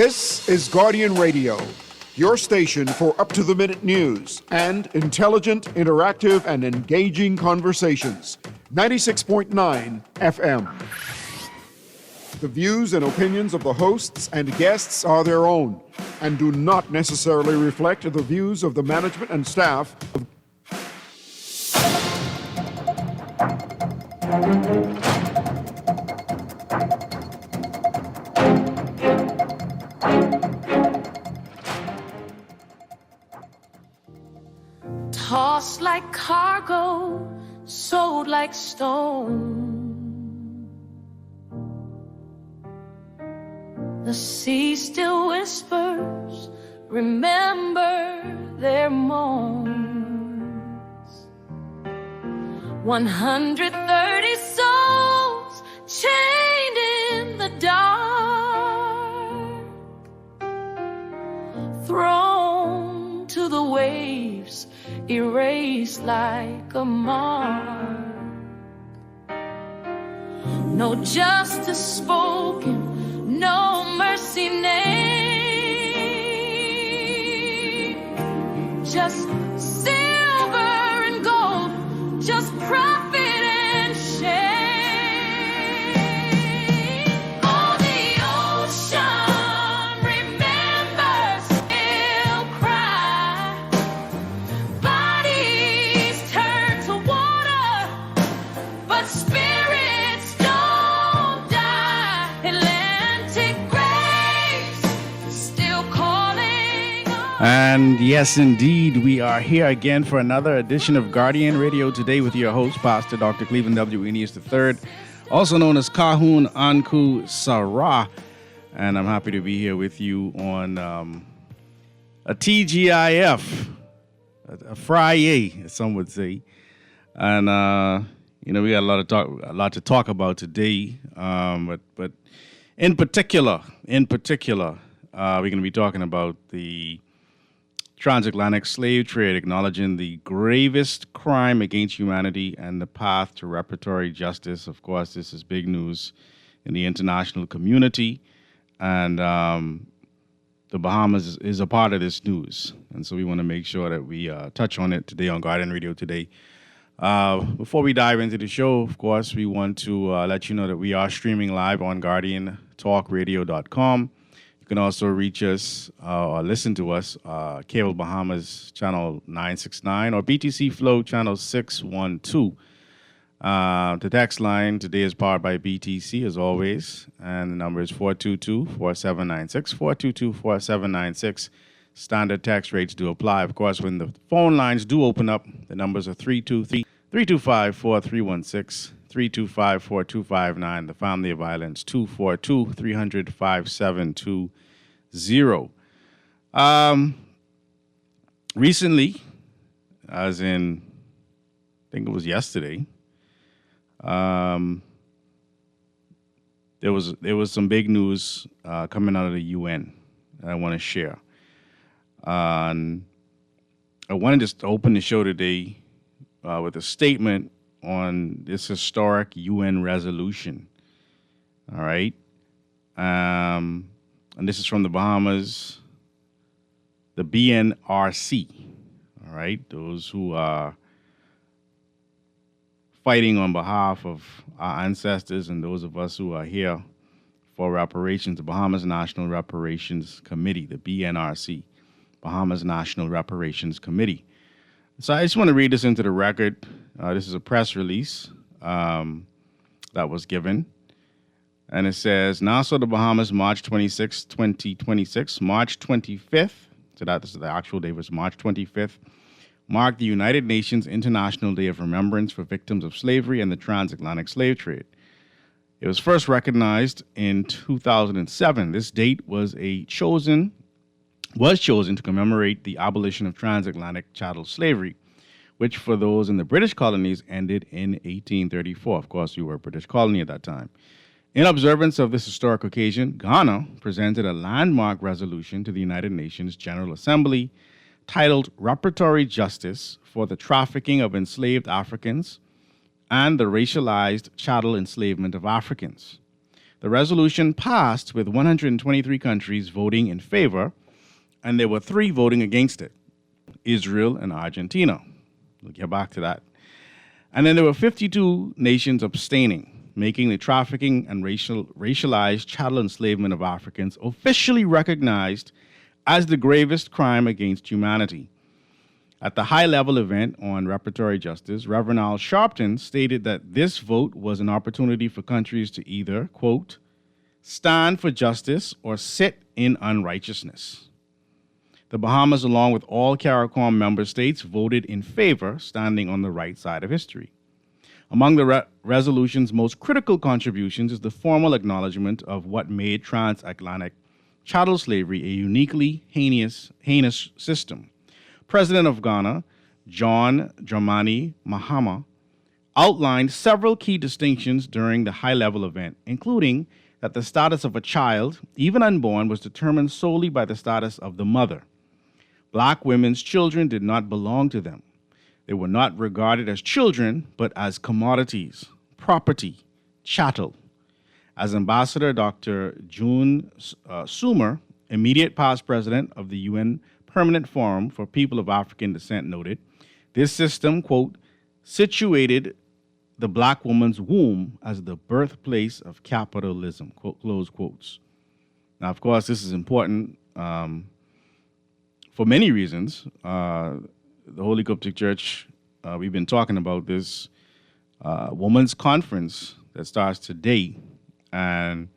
This is Guardian Radio, your station for up-to-the-minute news and intelligent, interactive, and engaging conversations. 96.9 FM. The views and opinions of the hosts and guests are their own and do not necessarily reflect the views of the management and staff of tossed like cargo, sold like stone. The sea still whispers, remember their moans. 130 souls chained in the dark, thrown to the waves, erased like a mark. No justice spoken, no mercy named. Just silver and gold, just profit and shame. Oh, the ocean remembers, still cry. Bodies turn to water, but spirits don't die. Atlantic graves still calling us. And yes, indeed, we are here again for another edition of Guardian Radio today with your host, Pastor Dr. Cleveland W. Eneas III, also known as Kahun Anku Sarah. And I'm happy to be here with you on a TGIF, a Friday, as some would say. And, we got a lot to talk about today. But in particular, we're going to be talking about the transatlantic slave trade, acknowledging the gravest crime against humanity and the path to reparatory justice. Of course, this is big news in the international community, and the Bahamas is a part of this news. And so we want to make sure that we touch on it today on Guardian Radio today. Before we dive into the show, of course, we want to let you know that we are streaming live on GuardianTalkRadio.com. You can also reach us or listen to us, Cable Bahamas Channel 969 or BTC Flow Channel 612. The text line today is powered by BTC, as always, and the number is 422-4796, 422-4796. Standard text rates do apply. Of course, when the phone lines do open up, the numbers are 323-325-4316, 325-4259, the Family of Violence, 242-300-5720. Recently, as in, I think it was yesterday, there was some big news coming out of the UN that I want to share. And I wanted to open the show today with a statement on this historic UN resolution. All right. And this is from the Bahamas, the BNRC. All right. Those who are fighting on behalf of our ancestors and those of us who are here for reparations, the Bahamas National Reparations Committee, the BNRC. Bahamas National Reparations Committee. So I just want to read this into the record. This is a press release that was given. And it says, Nassau, the Bahamas, March 26, 2026, March 25th, so that is the actual day, was March 25th, marked the United Nations International Day of Remembrance for Victims of Slavery and the Transatlantic Slave Trade. It was first recognized in 2007. This date was chosen to commemorate the abolition of transatlantic chattel slavery, which for those in the British colonies ended in 1834. Of course, we were a British colony at that time. In observance of this historic occasion, Ghana presented a landmark resolution to the United Nations General Assembly titled Reparatory Justice for the Trafficking of Enslaved Africans and the Racialized Chattel Enslavement of Africans. The resolution passed with 123 countries voting in favor, and there were 3 voting against it: Israel and Argentina. We'll get back to that. And then there were 52 nations abstaining, making the trafficking and racialized chattel enslavement of Africans officially recognized as the gravest crime against humanity. At the high-level event on reparatory justice, Reverend Al Sharpton stated that this vote was an opportunity for countries to either, quote, stand for justice or sit in unrighteousness. The Bahamas, along with all CARICOM member states, voted in favor, standing on the right side of history. Among the resolution's most critical contributions is the formal acknowledgement of what made transatlantic chattel slavery a uniquely heinous system. President of Ghana, John Dramani Mahama, outlined several key distinctions during the high-level event, including that the status of a child, even unborn, was determined solely by the status of the mother. Black women's children did not belong to them. They were not regarded as children, but as commodities, property, chattel. As Ambassador Dr. June Soomer, immediate past president of the UN Permanent Forum for People of African Descent, noted, this system, quote, situated the black woman's womb as the birthplace of capitalism, quote, close quotes. Now, of course, this is important for many reasons. The Holy Coptic Church, we've been talking about this women's conference that starts today, and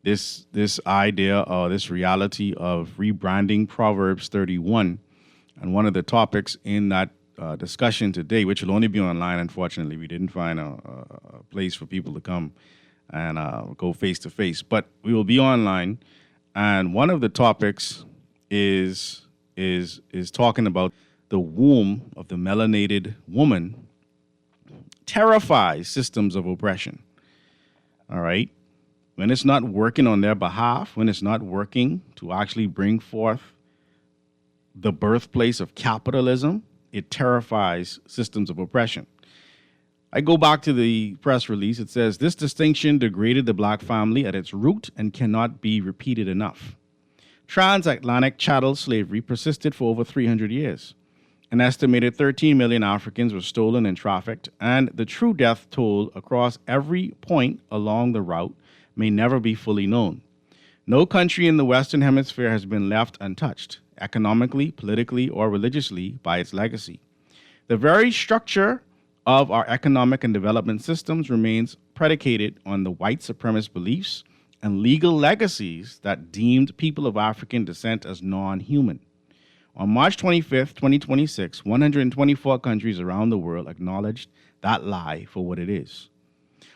this idea or this reality of rebranding Proverbs 31. And one of the topics in that discussion today, which will only be online, unfortunately, we didn't find a place for people to come and go face-to-face, but we will be online. And one of the topics is talking about the womb of the melanated woman terrifies systems of oppression. All right? When it's not working on their behalf, when it's not working to actually bring forth the birthplace of capitalism, it terrifies systems of oppression. I go back to the press release. It says, this distinction degraded the black family at its root and cannot be repeated enough. Transatlantic chattel slavery persisted for over 300 years. An estimated 13 million Africans were stolen and trafficked, and the true death toll across every point along the route may never be fully known. No country in the Western Hemisphere has been left untouched, economically, politically, or religiously, by its legacy. The very structure of our economic and development systems remains predicated on the white supremacist beliefs and legal legacies that deemed people of African descent as non-human. On March 25th, 2026, 124 countries around the world acknowledged that lie for what it is.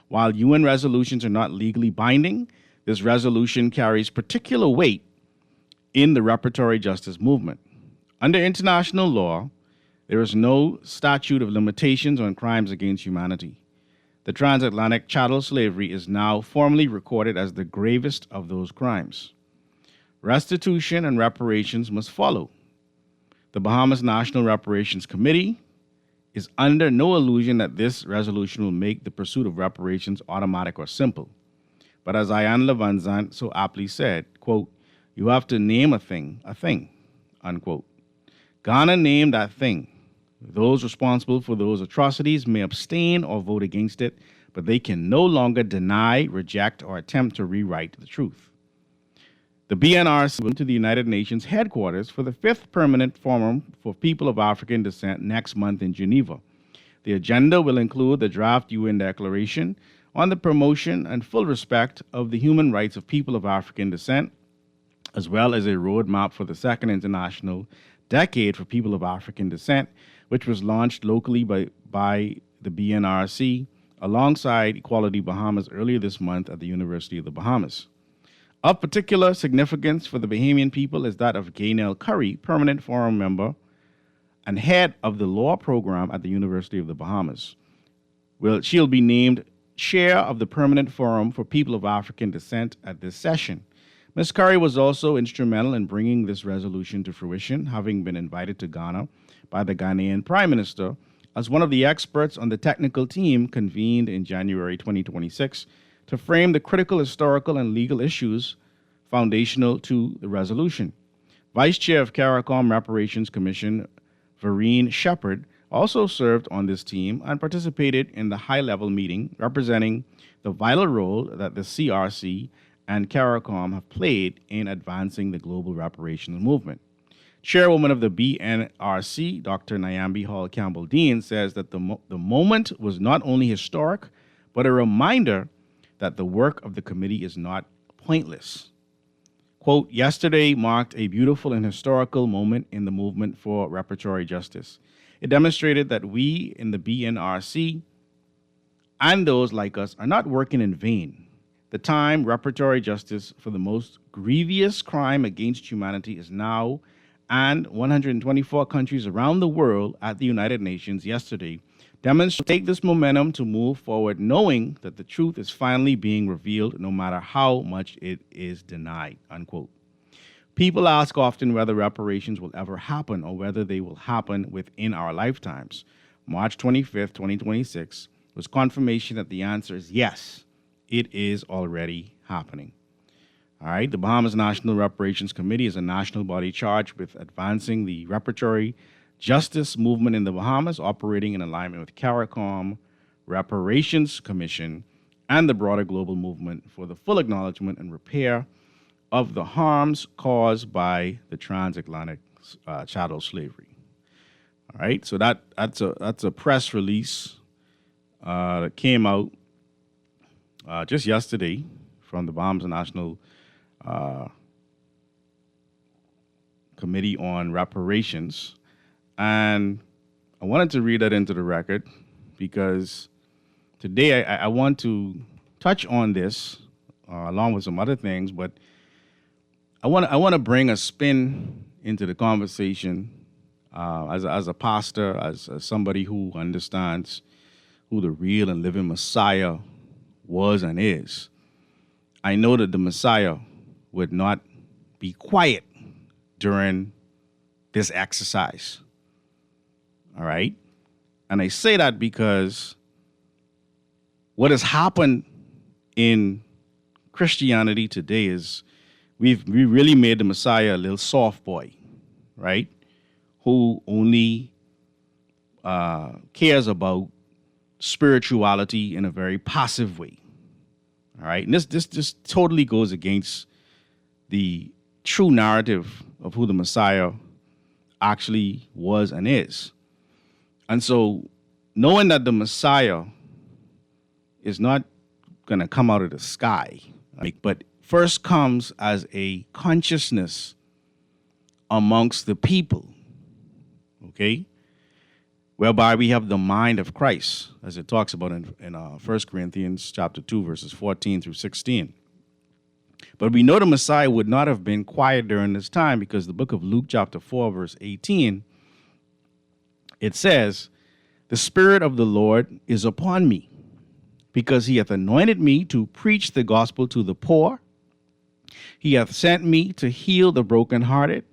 While UN resolutions are not legally binding, this resolution carries particular weight in the reparatory justice movement. Under international law, there is no statute of limitations on crimes against humanity. The transatlantic chattel slavery is now formally recorded as the gravest of those crimes. Restitution and reparations must follow. The Bahamas National Reparations Committee is under no illusion that this resolution will make the pursuit of reparations automatic or simple. But as Iyanla Vanzant so aptly said, quote, you have to name a thing, unquote. Ghana named that thing. Those responsible for those atrocities may abstain or vote against it, but they can no longer deny, reject, or attempt to rewrite the truth. The BNRC went to the United Nations headquarters for the 5th Permanent Forum for People of African Descent next month in Geneva. The agenda will include the draft UN Declaration on the promotion and full respect of the human rights of people of African descent, as well as a roadmap for the Second International Decade for People of African Descent, which was launched locally by the BNRC alongside Equality Bahamas earlier this month at the University of the Bahamas. Of particular significance for the Bahamian people is that of Gaynell Curry, Permanent Forum member and head of the law program at the University of the Bahamas. She'll be named chair of the Permanent Forum for People of African Descent at this session. Ms. Curry was also instrumental in bringing this resolution to fruition, having been invited to Ghana by the Ghanaian Prime Minister as one of the experts on the technical team convened in January 2026 to frame the critical historical and legal issues foundational to the resolution. Vice Chair of CARICOM Reparations Commission, Vereen Shepard, also served on this team and participated in the high-level meeting representing the vital role that the CRC and CARICOM have played in advancing the global reparations movement. Chairwoman of the BNRC, Dr. Nyambi Hall Campbell-Dean, says that the moment was not only historic, but a reminder that the work of the committee is not pointless. Quote, yesterday marked a beautiful and historical moment in the movement for reparatory justice. It demonstrated that we in the BNRC and those like us are not working in vain. The time reparatory justice for the most grievous crime against humanity is now, and 124 countries around the world at the United Nations yesterday demonstrate this momentum to move forward, knowing that the truth is finally being revealed no matter how much it is denied, unquote. People ask often whether reparations will ever happen or whether they will happen within our lifetimes. March 25th, 2026 was confirmation that the answer is yes, it is already happening. All right, the Bahamas National Reparations Committee is a national body charged with advancing the reparatory justice movement in the Bahamas, operating in alignment with CARICOM, Reparations Commission, and the broader global movement for the full acknowledgement and repair of the harms caused by the transatlantic chattel slavery. All right, so that's a press release that came out just yesterday from the Bahamas National Committee on Reparations. And I wanted to read that into the record because today I want to touch on this along with some other things, but I want to bring a spin into the conversation as a pastor, as somebody who understands who the real and living Messiah was and is. I know that the Messiah would not be quiet during this exercise. All right? And I say that because what has happened in Christianity today is we really made the Messiah a little soft boy, right? Who only cares about spirituality in a very passive way. All right? And this totally goes against the true narrative of who the Messiah actually was and is. And so knowing that the Messiah is not going to come out of the sky, but first comes as a consciousness amongst the people, okay, whereby we have the mind of Christ, as it talks about in 1 Corinthians chapter 2, verses 14 through 16. But we know the Messiah would not have been quiet during this time because the book of Luke chapter 4, verse 18, it says, the Spirit of the Lord is upon me, because he hath anointed me to preach the gospel to the poor. He hath sent me to heal the brokenhearted,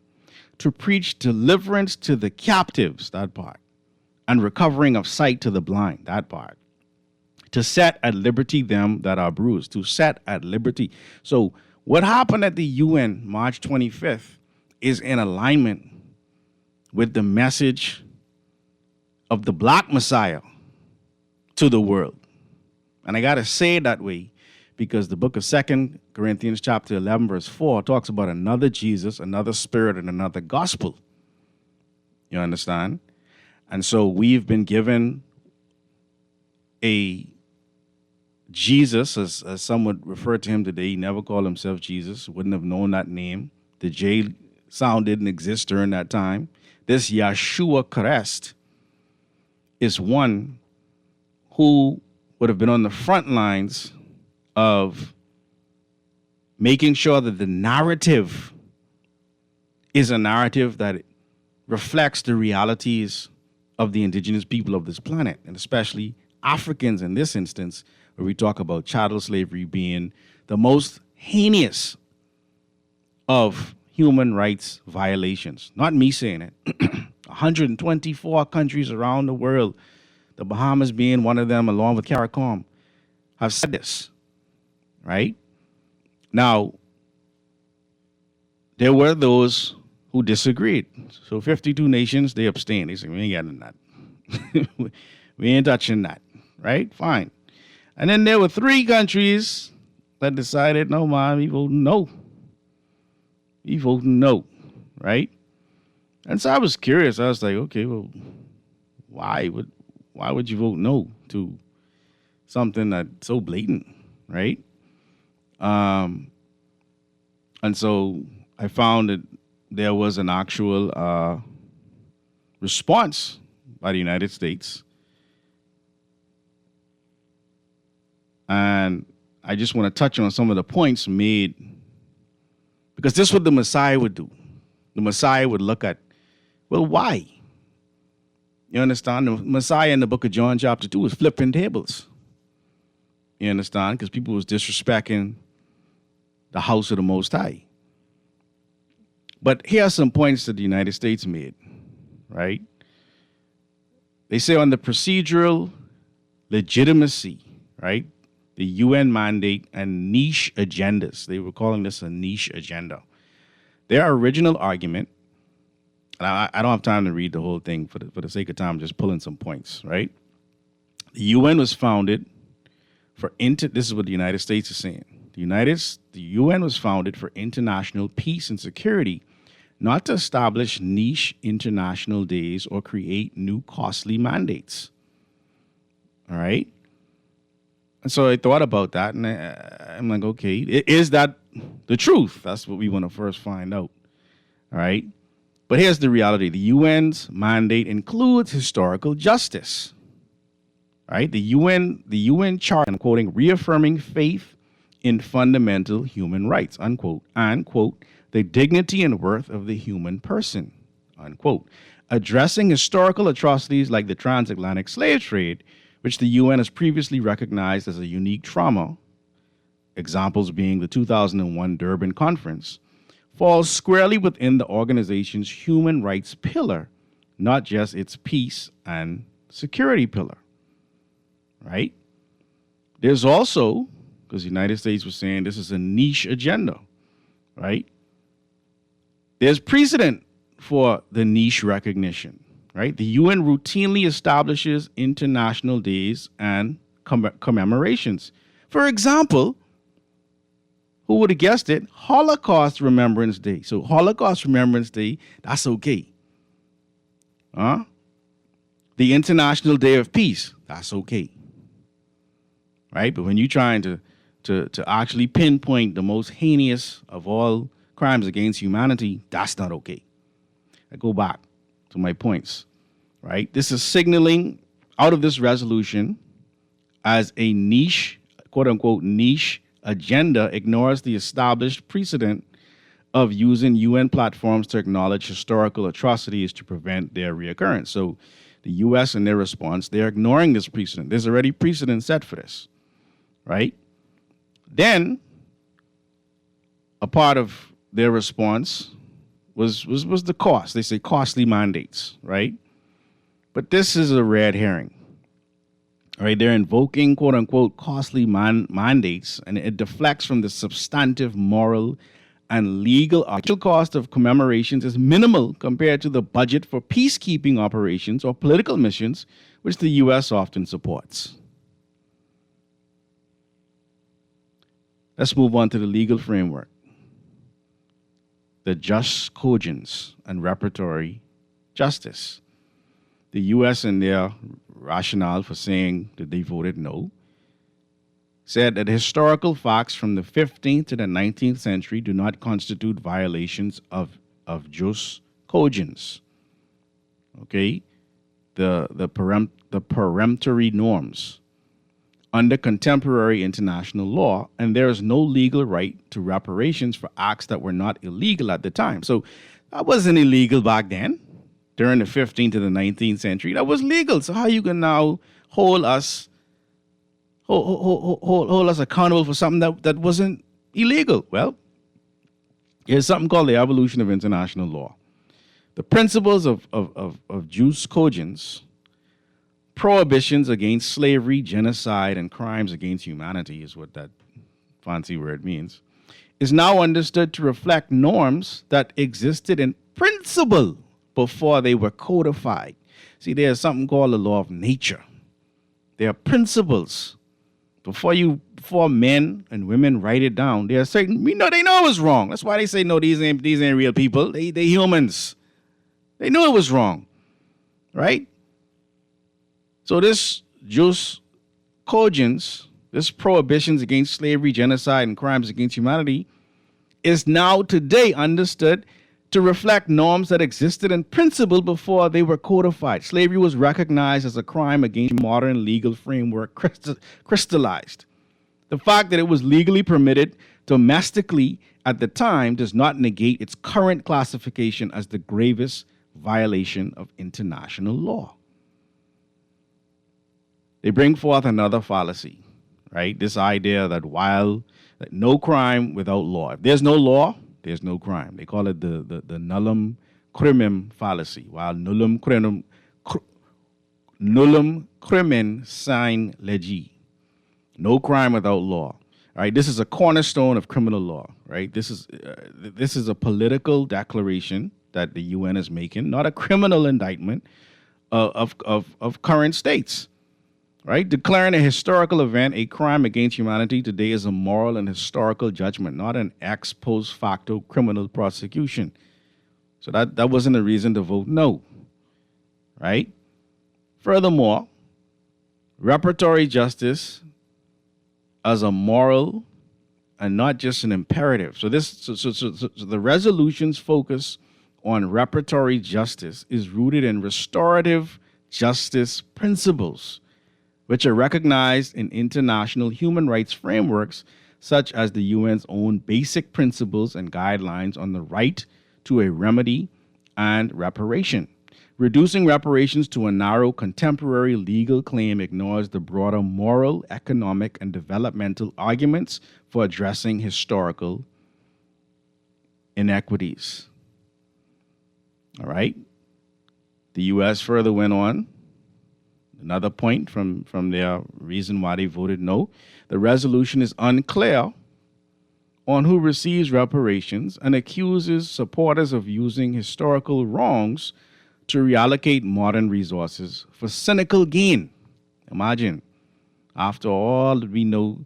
to preach deliverance to the captives, that part, and recovering of sight to the blind, that part, to set at liberty them that are bruised, to set at liberty. So what happened at the UN March 25th is in alignment with the message of the Black Messiah to the world. And I got to say it that way because the book of 2 Corinthians chapter 11, verse 4 talks about another Jesus, another spirit, and another gospel. You understand? And so we've been given a Jesus, as some would refer to him today. He never called himself Jesus, wouldn't have known that name. The J sound didn't exist during that time. This Yeshua Christ is one who would have been on the front lines of making sure that the narrative is a narrative that reflects the realities of the indigenous people of this planet, and especially Africans in this instance, where we talk about chattel slavery being the most heinous of human rights violations. Not me saying it. 124 countries around the world, the Bahamas being one of them, along with CARICOM, have said this. right? Now, there were those who disagreed. So 52 nations, they abstained. They said, we ain't getting that. We ain't touching that, right? Fine. And then there were 3 countries that decided, no, man, we voting no. We voting no, right? And so I was curious. I was like, okay, well, why would you vote no to something that's so blatant, right? And so I found that there was an actual response by the United States. And I just want to touch on some of the points made, because this is what the Messiah would do. The Messiah would look at, well, why? You understand? The Messiah in the book of John chapter 2 was flipping tables. You understand? Because people was disrespecting the house of the Most High. But here are some points that the United States made, right? They say on the procedural legitimacy, right? The UN mandate and niche agendas. They were calling this a niche agenda. Their original argument, and I don't have time to read the whole thing for the sake of time, just pulling some points, right? The UN was founded this is what the United States is saying. The UN was founded for international peace and security, not to establish niche international days or create new costly mandates. All right? And so I thought about that, and I'm like, okay, is that the truth? That's what we want to first find out. All right? But here's the reality. The UN's mandate includes historical justice. All right? The UN Charter, I'm quoting, reaffirming faith in fundamental human rights, unquote, and, quote, the dignity and worth of the human person, unquote, addressing historical atrocities like the transatlantic slave trade, which the UN has previously recognized as a unique trauma, examples being the 2001 Durban Conference, falls squarely within the organization's human rights pillar, not just its peace and security pillar, right? There's also, because the United States was saying this is a niche agenda, right? There's precedent for the niche recognition. Right? The UN routinely establishes international days and commemorations. For example, who would have guessed it? Holocaust Remembrance Day. So Holocaust Remembrance Day, that's okay. The International Day of Peace, that's okay. Right? But when you're trying to actually pinpoint the most heinous of all crimes against humanity, that's not okay. I go back to my points, right? This is signaling out of this resolution as a niche, quote unquote, niche agenda ignores the established precedent of using UN platforms to acknowledge historical atrocities to prevent their reoccurrence. So the US, in their response, they're ignoring this precedent. There's already precedent set for this, right? Then a part of their response was the cost. They say costly mandates, right? But this is a red herring. All right, they're invoking, quote unquote, costly mandates, and it deflects from the substantive, moral, and legal actual cost of commemorations is minimal compared to the budget for peacekeeping operations or political missions, which the U.S. often supports. Let's move on to the legal framework. The just cogence and reparatory justice. The U.S. in their rationale for saying that they voted no said that historical facts from the 15th to the 19th century do not constitute violations of jus cogens. Okay, the peremptory norms under contemporary international law, and there is no legal right to reparations for acts that were not illegal at the time. So that wasn't illegal back then, during the 15th to the 19th century. That was legal. So how you can now hold us accountable for something that wasn't illegal? Well, here's something called the evolution of international law. The principles of jus cogens, prohibitions against slavery, genocide, and crimes against humanity is what that fancy word means, is now understood to reflect norms that existed in principle before they were codified. See, there's something called the law of nature. There are principles. Before men and women write it down, there are certain, they know it was wrong. That's why they say, no, these ain't real people. They humans. They knew it was wrong, right? So this jus cogens, this prohibitions against slavery, genocide, and crimes against humanity is now today understood to reflect norms that existed in principle before they were codified. Slavery was recognized as a crime against modern legal framework crystallized. The fact that it was legally permitted domestically at the time does not negate its current classification as the gravest violation of international law. They bring forth another fallacy, right? This idea that that no crime without law. If there's no law, there's no crime. They call it the nullum crimen fallacy. While nullum crimen sine lege. No crime without law. All right, this is a cornerstone of criminal law, right? This is a political declaration that the UN is making, not a criminal indictment of current states, right? Declaring a historical event a crime against humanity today is a moral and historical judgment, not an ex post facto criminal prosecution. So that wasn't a reason to vote no, right? Furthermore, reparatory justice as a moral and not just an imperative. So the resolution's focus on reparatory justice is rooted in restorative justice principles, which are recognized in international human rights frameworks, such as the UN's own basic principles and guidelines on the right to a remedy and reparation. Reducing reparations to a narrow contemporary legal claim ignores the broader moral, economic, and developmental arguments for addressing historical inequities. All right. The U.S. further went on. Another point from their reason why they voted no. The resolution is unclear on who receives reparations and accuses supporters of using historical wrongs to reallocate modern resources for cynical gain. Imagine, after all that we know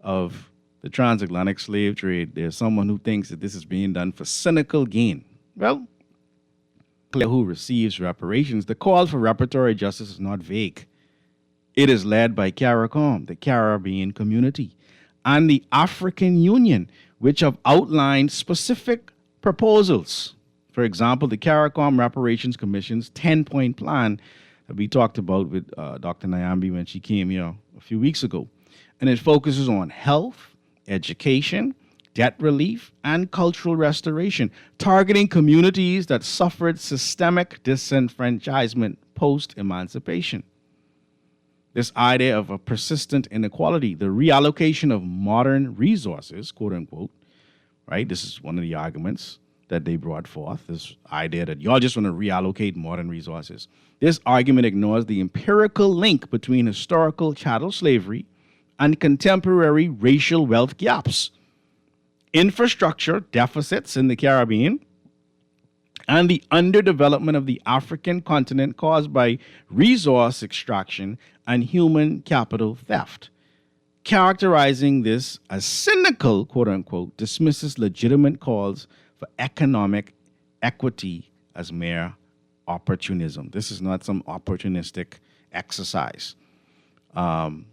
of the transatlantic slave trade, there's someone who thinks that this is being done for cynical gain. Well, who receives reparations, the call for reparatory justice is not vague. It is led by CARICOM, the Caribbean Community, and the African Union, which have outlined specific proposals. For example, the CARICOM Reparations Commission's 10-point plan that we talked about with Dr. Nyambi when she came here a few weeks ago. And it focuses on health, education, debt relief, and cultural restoration, targeting communities that suffered systemic disenfranchisement post-emancipation. This idea of a persistent inequality, the reallocation of modern resources, quote unquote, right? This is one of the arguments that they brought forth, this idea that y'all just want to reallocate modern resources. This argument ignores the empirical link between historical chattel slavery and contemporary racial wealth gaps, infrastructure deficits in the Caribbean, and the underdevelopment of the African continent caused by resource extraction and human capital theft. Characterizing this as cynical, quote unquote, dismisses legitimate calls for economic equity as mere opportunism. This is not some opportunistic exercise. The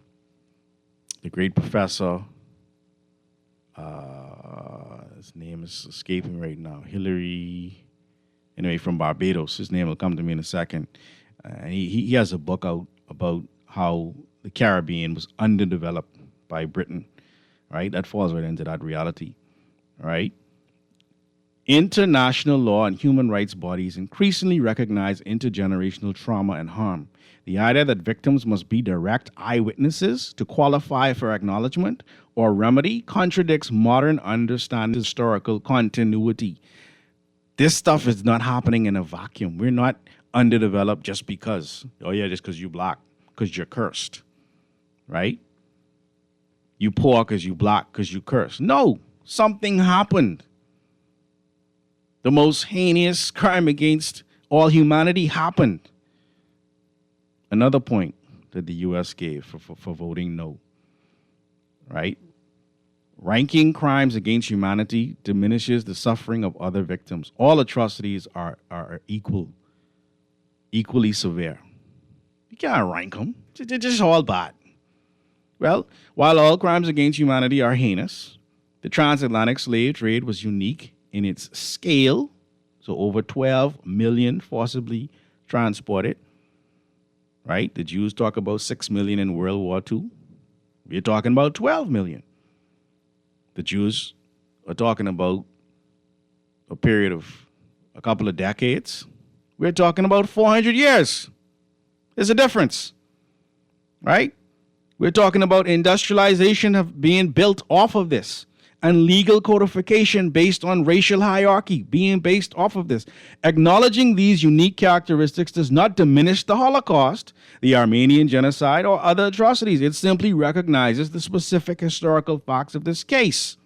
great professor, his name is escaping right now, from Barbados. His name will come to me in a second. And he has a book out about how the Caribbean was underdeveloped by Britain, right? That falls right into that reality, right? International law and human rights bodies increasingly recognize intergenerational trauma and harm. The idea that victims must be direct eyewitnesses to qualify for acknowledgement or remedy contradicts modern understanding of historical continuity. This stuff is not happening in a vacuum. We're not underdeveloped just because. Oh yeah, just because you're black, because you're cursed, right? You poor because you black, because you curse. No, something happened. The most heinous crime against all humanity happened. Another point that the U.S. gave for voting no, right? Ranking crimes against humanity diminishes the suffering of other victims. All atrocities are equally severe. You can't rank them. They're just all bad. Well, while all crimes against humanity are heinous, the transatlantic slave trade was unique in its scale. So over 12 million forcibly transported, right? The Jews talk about 6 million in World War II. We're talking about 12 million. The Jews are talking about a period of a couple of decades. We're talking about 400 years. There's a difference, right? We're talking about industrialization of being built off of this, and legal codification based on racial hierarchy being based off of this. Acknowledging these unique characteristics does not diminish the Holocaust, the Armenian genocide, or other atrocities. It simply recognizes the specific historical facts of this case.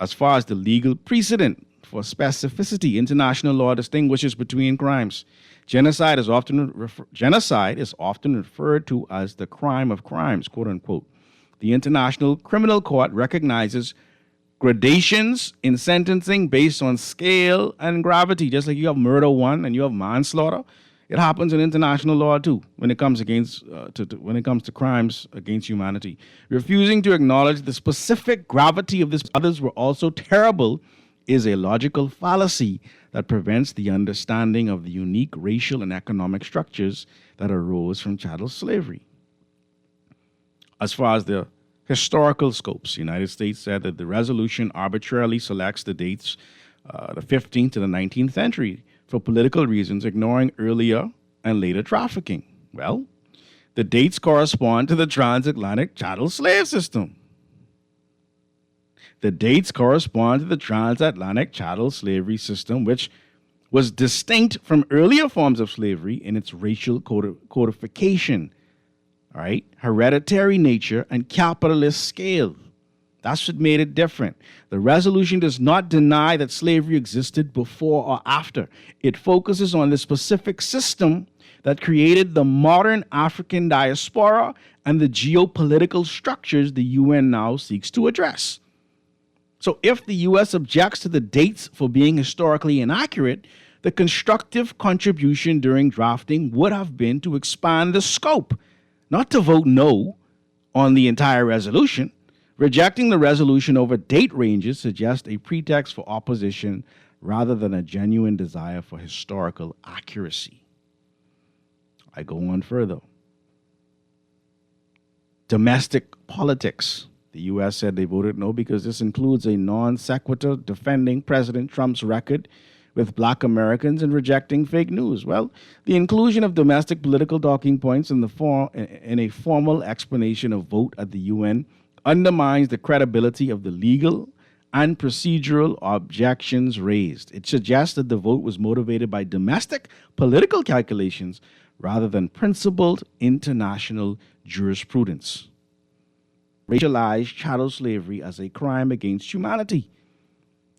As far as the legal precedent for specificity, international law distinguishes between crimes. Genocide is often referred to as the crime of crimes, quote unquote. The International Criminal Court recognizes gradations in sentencing based on scale and gravity. Just like you have murder one and you have manslaughter, it happens in international law too when it comes to crimes against humanity. Refusing to acknowledge the specific gravity of this others were also terrible is a logical fallacy that prevents the understanding of the unique racial and economic structures that arose from chattel slavery. As far as the historical scopes, the United States said that the resolution arbitrarily selects the dates, the 15th to the 19th century, for political reasons, ignoring earlier and later trafficking. Well, the dates correspond to the transatlantic chattel slave system. The dates correspond to the transatlantic chattel slavery system, which was distinct from earlier forms of slavery in its racial codification, all right, hereditary nature, and capitalist scale. That's what made it different. The resolution does not deny that slavery existed before or after. It focuses on the specific system that created the modern African diaspora and the geopolitical structures the UN now seeks to address. So if the U.S. objects to the dates for being historically inaccurate, the constructive contribution during drafting would have been to expand the scope, not to vote no on the entire resolution. Rejecting the resolution over date ranges suggests a pretext for opposition rather than a genuine desire for historical accuracy. I go on further. Domestic politics. The U.S. said they voted no because this includes a non sequitur defending President Trump's record with black Americans and rejecting fake news. Well, the inclusion of domestic political talking points in a formal explanation of vote at the UN undermines the credibility of the legal and procedural objections raised. It suggests that the vote was motivated by domestic political calculations rather than principled international jurisprudence. Racialized chattel slavery as a crime against humanity.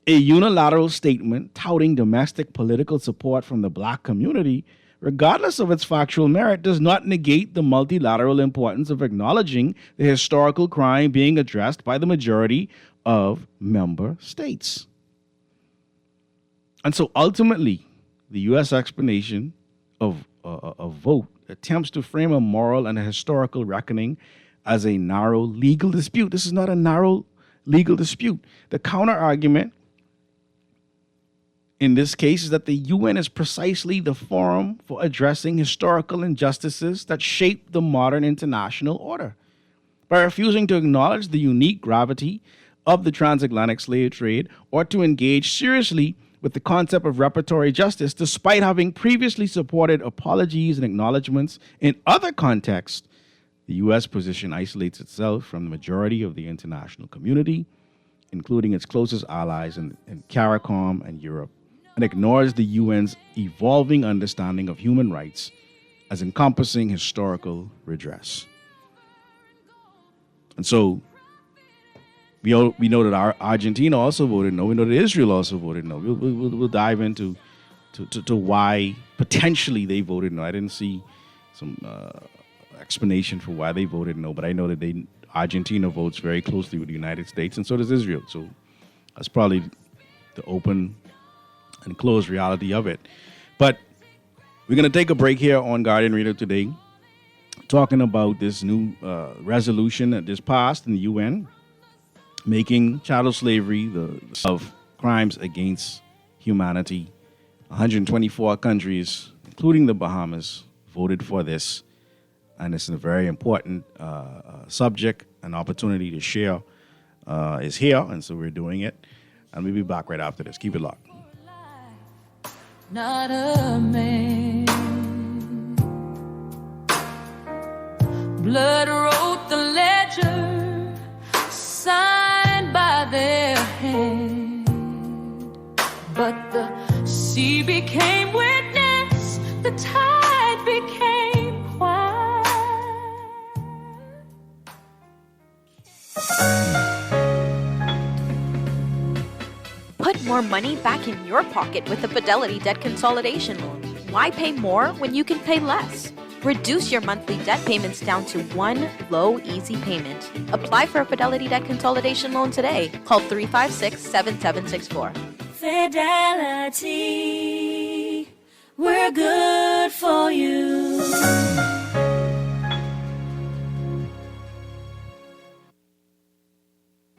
A unilateral statement touting domestic political support from the black community, regardless of its factual merit, does not negate the multilateral importance of acknowledging the historical crime being addressed by the majority of member states. And so ultimately, the U.S. explanation of a vote attempts to frame a moral and a historical reckoning as a narrow legal dispute. This is not a narrow legal dispute. The counter-argument in this case is that the UN is precisely the forum for addressing historical injustices that shape the modern international order. By refusing to acknowledge the unique gravity of the transatlantic slave trade or to engage seriously with the concept of reparatory justice, despite having previously supported apologies and acknowledgments in other contexts, the U.S. position isolates itself from the majority of the international community, including its closest allies in CARICOM and Europe, and ignores the UN's evolving understanding of human rights as encompassing historical redress. And so we know that Argentina also voted no. We know that Israel also voted no. We'll dive into to why potentially they voted no. I didn't see some explanation for why they voted no, but I know that Argentina votes very closely with the United States, and so does Israel. So that's probably the open and closed reality of it. But we're going to take a break here on Guardian Radio today, talking about this new resolution that just passed in the UN, making chattel slavery of crimes against humanity. 124 countries, including the Bahamas, voted for this. And it's a very important subject. An opportunity to share is here, and so we're doing it. And we'll be back right after this. Keep it locked. Not a man. Blood wrote the ledger, signed by their hand. But the sea became witness, the tide became quiet. Put more money back in your pocket with a Fidelity Debt Consolidation Loan. Why pay more when you can pay less? Reduce your monthly debt payments down to one low, easy payment. Apply for a Fidelity Debt Consolidation Loan today. Call 356-7764. Fidelity, we're good for you.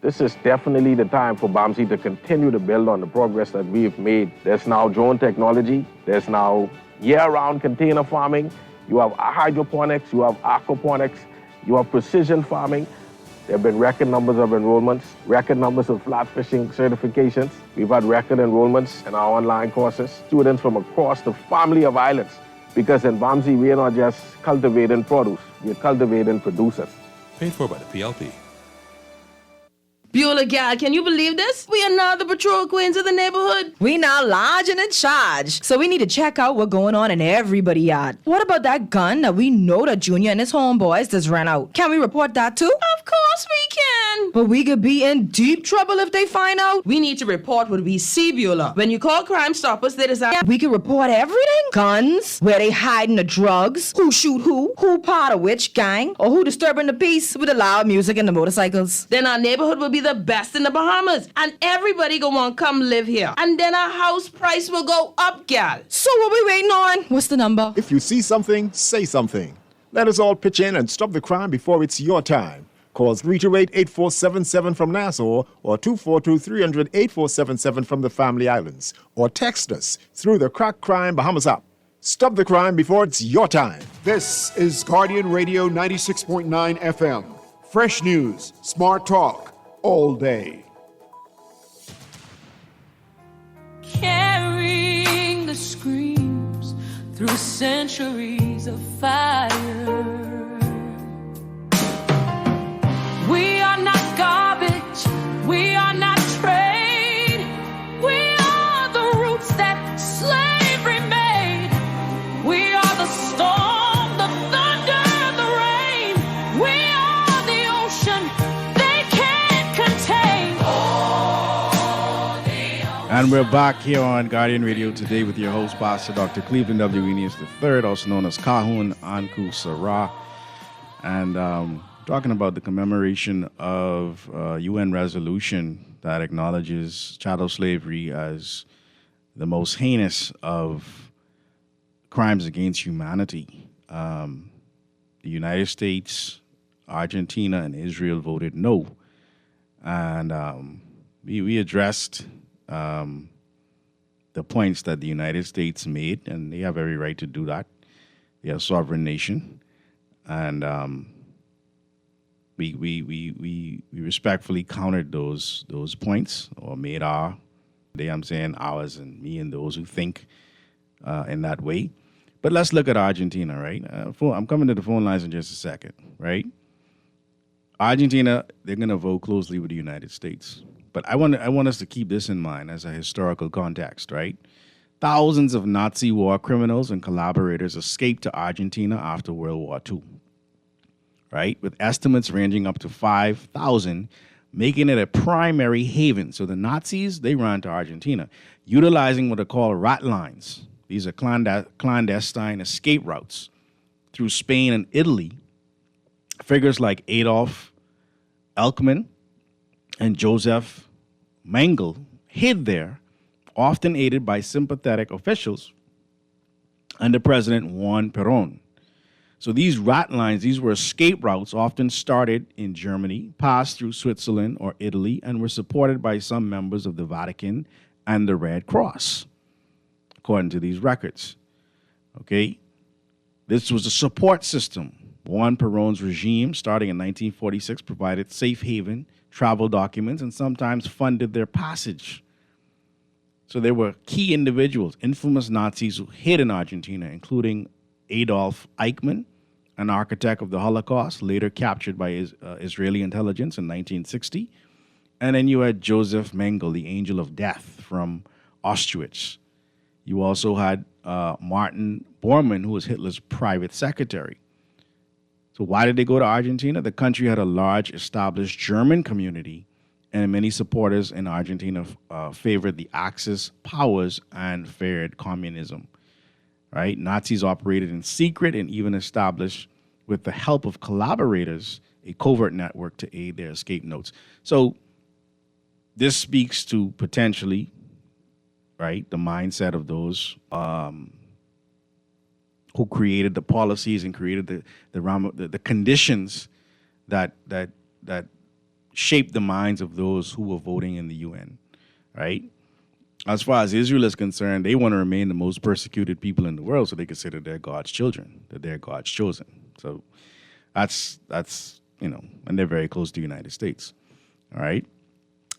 This is definitely the time for BAMSI to continue to build on the progress that we've made. There's now drone technology. There's now year-round container farming. You have hydroponics. You have aquaponics. You have precision farming. There have been record numbers of enrollments, record numbers of flat fishing certifications. We've had record enrollments in our online courses. Students from across the family of islands. Because in BAMSI, we are not just cultivating produce. We're cultivating producers. Paid for by the PLP. Beulah gal, can you believe this? We are now the patrol queens of the neighborhood. We now large and in charge. So we need to check out what's going on in everybody's yard. What about that gun that we know that Junior and his homeboys just ran out? Can we report that too? Of course we can. But we could be in deep trouble if they find out. We need to report what we see, Beulah. When you call Crime Stoppers, they decide. We could report everything. Guns, where they hiding the drugs, who shoot who part of which gang, or who disturbing the peace with the loud music and the motorcycles. Then our neighborhood will be the best in the Bahamas, and everybody gonna want to come live here. And then our house price will go up, gal. So what we waiting on? What's the number? If you see something, say something. Let us all pitch in and stop the crime before it's your time. Call 328-8477 from Nassau or 242-300-8477 from the Family Islands. Or text us through the Crack Crime Bahamas app. Stop the crime before it's your time. This is Guardian Radio 96.9 FM. Fresh news, smart talk, all day. Carrying the screams through centuries of fire. We are not garbage. We are not trade. We are the roots that slavery made. We are the storm, the thunder, the rain. We are the ocean they can't contain. And we're back here on Guardian Radio today with your host, Pastor Dr. Cleveland W. Eneas III, also known as Kahun Anku Sarah. And talking about the commemoration of UN resolution that acknowledges chattel slavery as the most heinous of crimes against humanity. The United States, Argentina, and Israel voted no. And we addressed the points that the United States made, and they have every right to do that. They are a sovereign nation. And we respectfully countered those points, or made ours and me and those who think in that way. But let's look at Argentina, right? I'm coming to the phone lines in just a second, right? Argentina, they're going to vote closely with the United States. But I want us to keep this in mind as a historical context, right? Thousands of Nazi war criminals and collaborators escaped to Argentina after World War II. right? With estimates ranging up to 5,000, making it a primary haven. So the Nazis, they ran to Argentina, utilizing what are called rat lines. These are clandestine escape routes through Spain and Italy. Figures like Adolf Eichmann and Joseph Mengele hid there, often aided by sympathetic officials under President Juan Perón. So these rat lines, these were escape routes often started in Germany, passed through Switzerland or Italy, and were supported by some members of the Vatican and the Red Cross, according to these records. Okay? This was a support system. Juan Perón's regime, starting in 1946, provided safe haven, travel documents, and sometimes funded their passage. So there were key individuals, infamous Nazis who hid in Argentina, including Adolf Eichmann, an architect of the Holocaust, later captured by Israeli intelligence in 1960. And then you had Joseph Mengele, the Angel of Death from Auschwitz. You also had Martin Bormann, who was Hitler's private secretary. So why did they go to Argentina? The country had a large established German community, and many supporters in Argentina favored the Axis powers and feared communism. Right? Nazis operated in secret and even established, with the help of collaborators, a covert network to aid their escape notes. So this speaks to potentially, right, the mindset of those who created the policies and created the conditions that shaped the minds of those who were voting in the UN, right? As far as Israel is concerned, they want to remain the most persecuted people in the world, so they consider they're God's children, that they're God's chosen. So that's and they're very close to the United States. All right.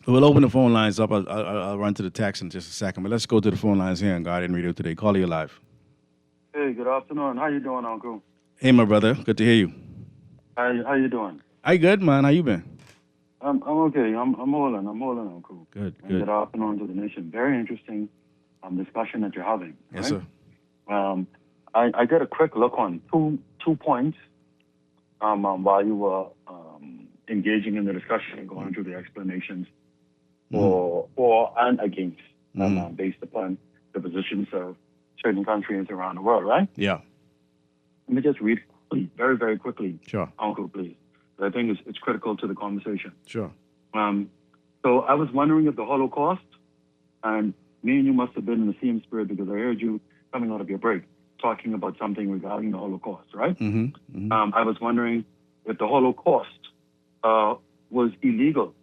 So we'll open the phone lines up. I'll run to the text in just a second, but let's go to the phone lines here on Guardian Radio today. Call you live. Hey, good afternoon. How you doing, Uncle? Hey, my brother. Good to hear you. How you doing? I good, man. How you been? I'm okay. I'm holding, Uncle. Good. Good afternoon to the nation. Very interesting discussion that you're having. Yes, right? sir. I did a quick look on two points while you were engaging in the discussion and going through the explanations for and against based upon the positions of certain countries around the world, right? Yeah. Let me just read very, very quickly, Sure. Uncle, please. I think it's critical to the conversation. Sure. So I was wondering if the Holocaust, and me and you must have been in the same spirit because I heard you coming out of your break talking about something regarding the Holocaust, right? Mm-hmm. I was wondering if the Holocaust was illegal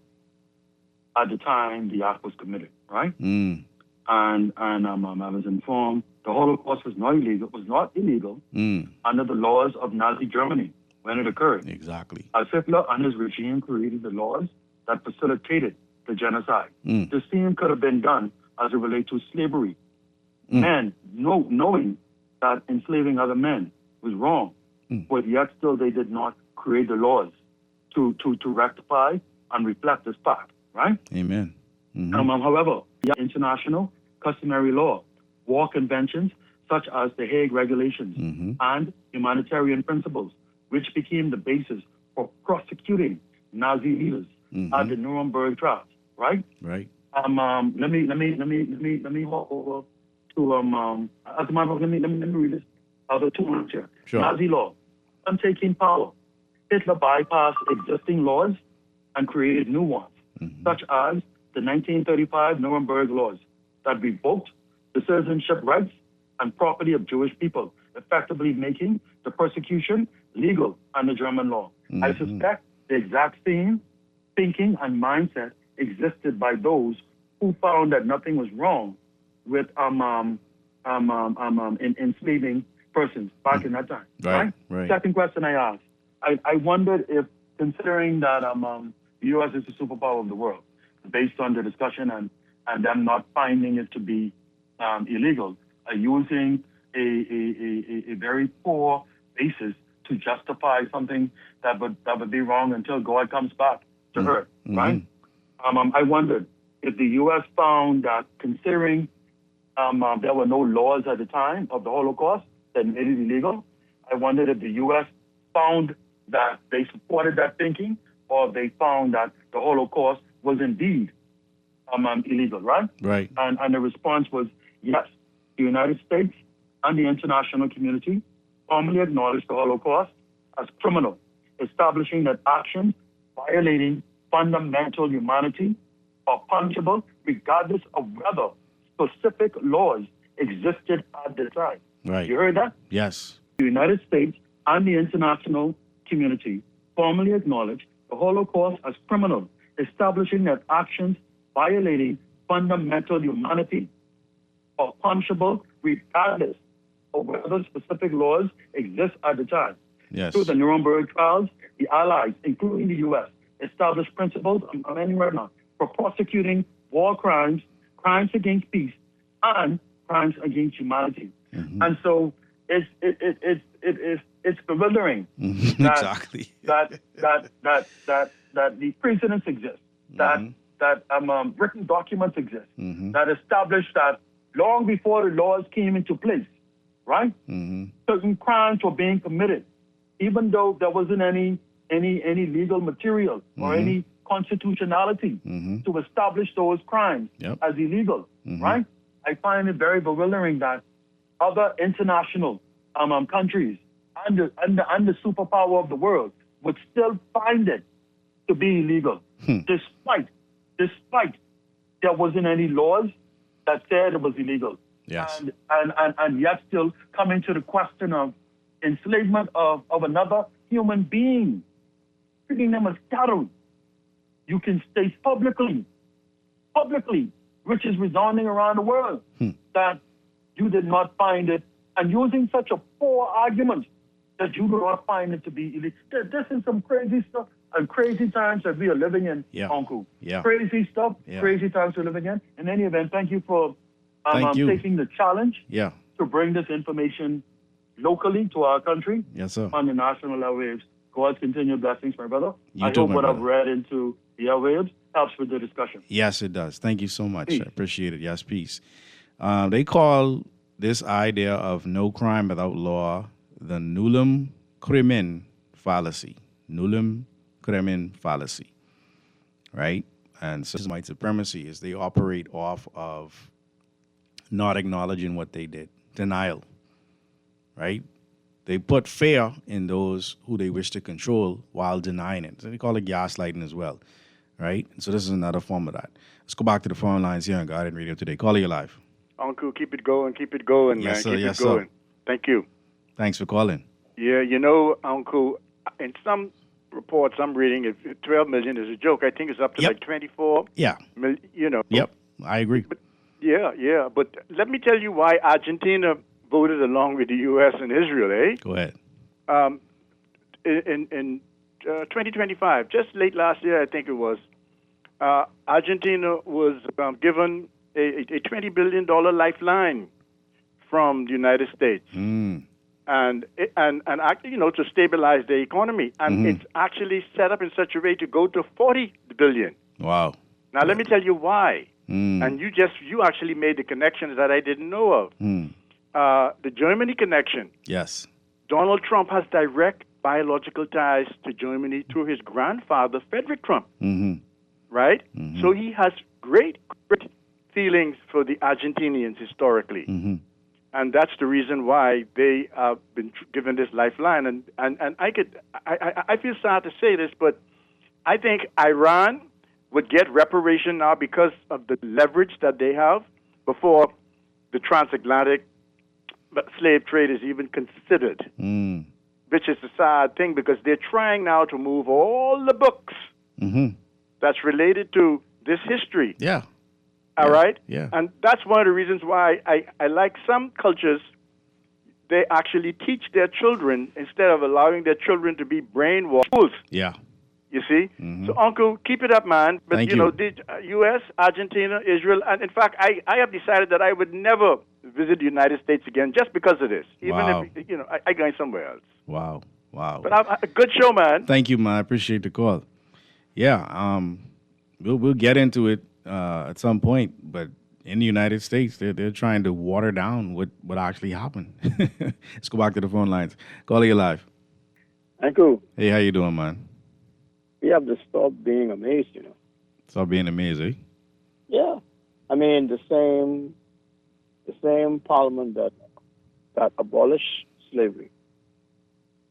at the time the act was committed, right? Mm. And I was informed the Holocaust was not illegal under the laws of Nazi Germany when it occurred. Exactly. As Hitler and his regime created the laws that facilitated the genocide. The same could have been done as it relates to slavery. Men, knowing that enslaving other men was wrong, but yet still they did not create the laws to rectify and reflect this fact, right? Amen. Mm-hmm. However, the international customary law, war conventions such as the Hague Regulations and humanitarian principles, which became the basis for prosecuting Nazi leaders at the Nuremberg trials, right? Right. Let me walk over to as a matter of let me read this other 2 minutes here. Sure. Nazi law, on taking power, Hitler bypassed existing laws and created new ones, such as the 1935 Nuremberg laws that revoked the citizenship rights and property of Jewish people, effectively making the persecution legal under German law. I suspect the exact same thinking and mindset existed by those who found that nothing was wrong with enslaving persons back in that time. Right. Second question I asked, I wondered if, considering that the U.S. is the superpower of the world, based on the discussion and them not finding it to be illegal, using a very poor basis to justify something that would be wrong until God comes back to earth, right? I wondered if the U.S. found that, considering there were no laws at the time of the Holocaust that made it illegal, I wondered if the U.S. found that they supported that thinking, or they found that the Holocaust was indeed illegal, right? Right. And the response was yes. The United States and the international community formally acknowledged the Holocaust as criminal, establishing that actions violating fundamental humanity are punishable regardless of whether specific laws existed at the time. Right. You heard that? Yes. The United States and the international community formally acknowledged the Holocaust as criminal, establishing that actions violating fundamental humanity are punishable regardless of whether specific laws exist at the time. Yes. Through the Nuremberg trials, the Allies, including the U.S., established principles for prosecuting war crimes, crimes against peace, and crimes against humanity. Mm-hmm. And so it's bewildering that, Exactly. that the precedents exist, that written documents exist, that establish that long before the laws came into place, right? Certain crimes were being committed, even though there wasn't any legal material or any constitutionality to establish those crimes as illegal, right? I find it very bewildering that other international countries and the superpower of the world would still find it to be illegal, despite there wasn't any laws that said it was illegal. Yes. And yet still coming to the question of enslavement of another human being, treating them as cattle. You can state publicly, which is resounding around the world, that you did not find it, and using such a poor argument that you do not find it to be illegal. This is some crazy stuff and crazy times that we are living in, Uncle. Yeah. Crazy stuff, crazy times we're living in. In any event, thank you for taking the challenge to bring this information locally to our country on the national airwaves. God's continued blessings, my brother. I hope what I've read into the airwaves helps with the discussion. Yes, it does. Thank you so much. Peace. I appreciate it. Yes, peace. They call this idea of no crime without law the nullum crimen fallacy. Nullum crimen fallacy. Right? And so white supremacy is they operate off of not acknowledging what they did. Denial. Right? They put fear in those who they wish to control while denying it. So they call it gaslighting as well. Right? So this is another form of that. Let's go back to the phone lines here on Guardian Radio today. Call you live. Uncle, keep it going, yes, man. Sir, keep yes, it going. Sir. Thank you. Thanks for calling. Yeah, Uncle, in some reports I'm reading, if 12 million is a joke. I think it's up to like 24 million, Yep, I agree. But, but let me tell you why Argentina voted along with the U.S. and Israel, eh? Go ahead. In 2025, just late last year, I think it was, Argentina was given a $20 billion lifeline from the United States, and to stabilize the economy, and it's actually set up in such a way to go to $40 billion. Wow! Now let me tell you why, and you actually made the connections that I didn't know of. The Germany connection. Yes. Donald Trump has direct biological ties to Germany through his grandfather, Frederick Trump. Right? So he has great feelings for the Argentinians historically. And that's the reason why they have been given this lifeline. And I feel sad to say this, but I think Iran would get reparation now because of the leverage that they have before the transatlantic slave trade is even considered, which is a sad thing because they're trying now to move all the books that's related to this history. Yeah. All right? Yeah. And that's one of the reasons why I like some cultures, they actually teach their children instead of allowing their children to be brainwashed. Yeah. You see? So, Uncle, keep it up, man. But, Thank you know, the U.S., Argentina, Israel, and in fact, I have decided that I would never visit the United States again just because of this. Even if, I go somewhere else. Wow. But a good show, man. Thank you, man. I appreciate the call. Yeah, we'll get into it at some point, but in the United States, they're trying to water down what actually happened. Let's go back to the phone lines. Call you live. Uncle, Hey, how you doing, man? we have to stop being amazed, Stop being amazed, eh? Yeah. I mean, the same parliament that abolished slavery,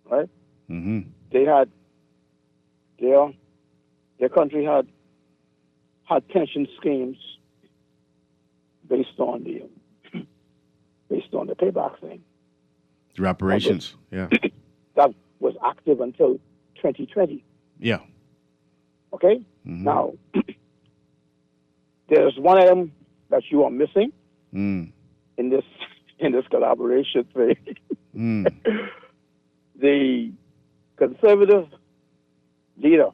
right? Mm-hmm. They had their country had pension schemes based on the payback thing. Reparations, yeah. That was active until 2020. Yeah. Okay? Mm-hmm. Now, there's one item that you are missing Mm. in this collaboration thing. Mm. The conservative leader,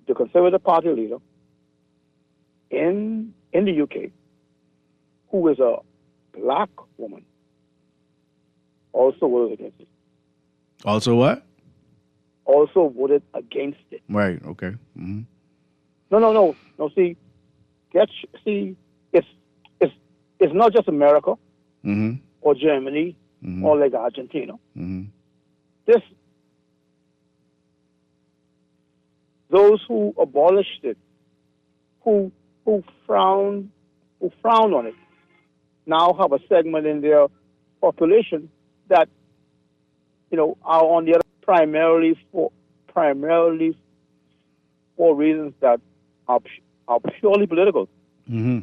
the Conservative Party leader in the UK, who is a black woman, also voted against it. Also what? Also voted against it. Right, okay. Mm-hmm. No. See, it's not just America Mm-hmm. or Germany Mm-hmm. or like Argentina. Mm-hmm. Those who abolished it, who frown on it, now have a segment in their population that are on the other primarily for reasons that are purely political. Mm-hmm.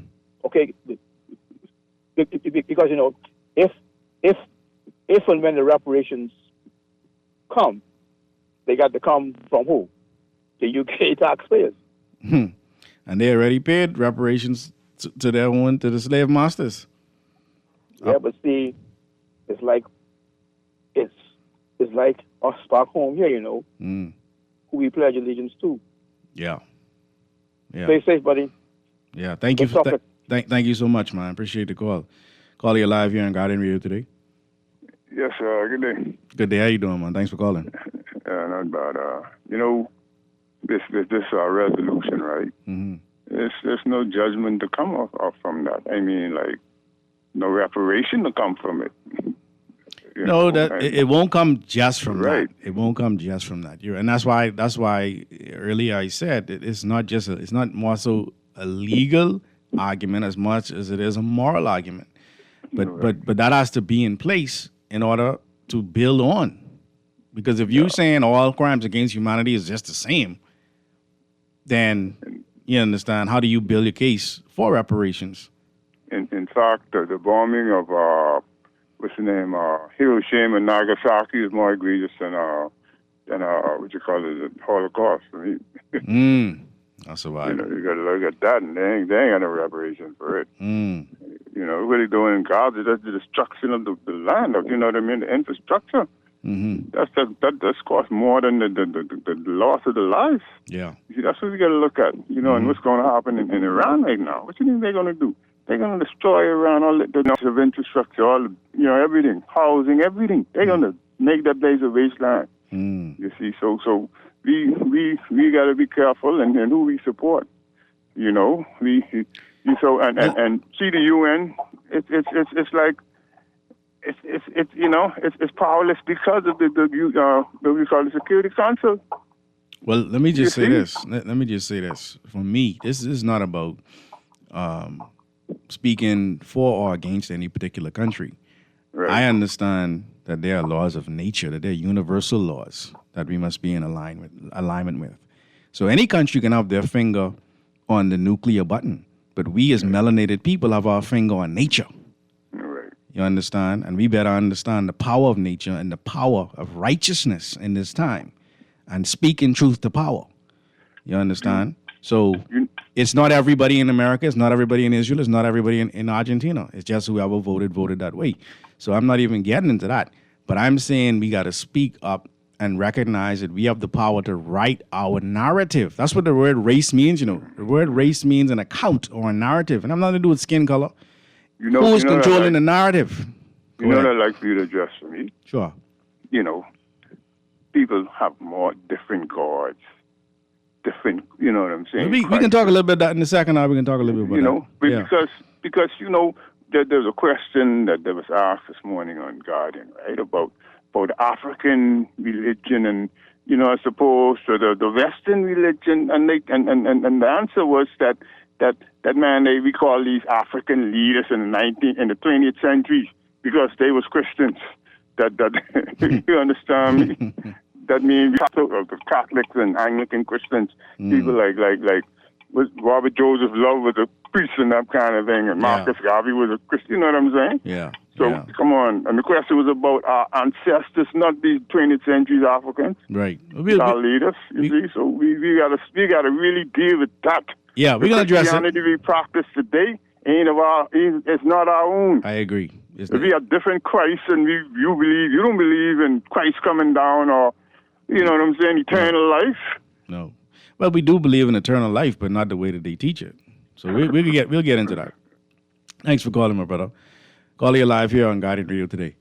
Okay, because if and when the reparations come, they got to come from who? The UK taxpayers. Hmm. And they already paid reparations to the slave masters. Yeah, but see, it's like us back home here, Mm. who we pledge allegiance to. Yeah. Yeah. Stay safe, buddy. Yeah. Thank you. Thank you so much, man. Appreciate the call. Call you live here on Guardian Radio today. Yes, good day. Good day. How you doing, man? Thanks for calling. Not bad. This resolution, right? Mm-hmm. There's no judgment to come off from that. I mean, like, no reparation to come from it. It won't come just from right. that. It won't come just from that. And that's why earlier I said it's not more so a legal argument as much as it is a moral argument. But that has to be in place in order to build on. Because if you're saying all crimes against humanity is just the same, then you understand, how do you build your case for reparations? In fact, the bombing of what's the name, Hiroshima and Nagasaki is more egregious than what you call it, the Holocaust. I mean, that's about it. You got to look at that, and they ain't got no reparation for it. What they're doing in Gaza, that's the destruction of the land, you know what I mean, the infrastructure. Mm-hmm. That's cost more than the loss of the lives. Yeah. You see, that's what we got to look at, and what's going to happen in Iran right now. What do you think they're going to do? They're going to destroy Iran, all the infrastructure, all everything, housing, everything. They're going to make that place a wasteland. You see, so we got to be careful and who we support. And see the UN. It's like it's powerless because of the we call the Security Council. Well, let me just say this. Let me just say this. For me, this is not about speaking for or against any particular country. Right. I understand that there are laws of nature, that there are universal laws that we must be in alignment with. So any country can have their finger on the nuclear button, but we as melanated people have our finger on nature. Right. You understand? And we better understand the power of nature and the power of righteousness in this time and speaking truth to power. You understand? So it's not everybody in America, it's not everybody in Israel, it's not everybody in Argentina. It's just whoever voted that way. So I'm not even getting into that. But I'm saying we got to speak up and recognize that we have the power to write our narrative. That's what the word race means, The word race means an account or a narrative. And I'm not going to do with skin color. Who is controlling the narrative? That like for you to address for me? Sure. People have more different gods. Different, you know what I'm saying? We can talk a little bit of that in a second. Now we can talk a little bit about that. Because there's a question that was asked this morning on Guardian, right, about about African religion and, as opposed to the Western religion. And the answer was that man, we call these African leaders in the 20th century because they was Christians. That you understand me? That means Catholics and Anglican Christians, people like was Robert Joseph Love was a priest and that kind of thing, and Marcus Garvey was a Christian. You know what I'm saying? Yeah. So come on, and the question was about our ancestors, not these 20th century Africans. Right. Our leaders, you see. So we gotta really deal with that. Yeah, we're gonna address it. Christianity we practice today it's not our own. I agree. If we have different Christ and you don't believe in Christ coming down or, you know what I'm saying, eternal life. No. Well, we do believe in eternal life, but not the way that they teach it. So we'll get into that. Thanks for calling, my brother. Calling you live here on Guardian Radio today.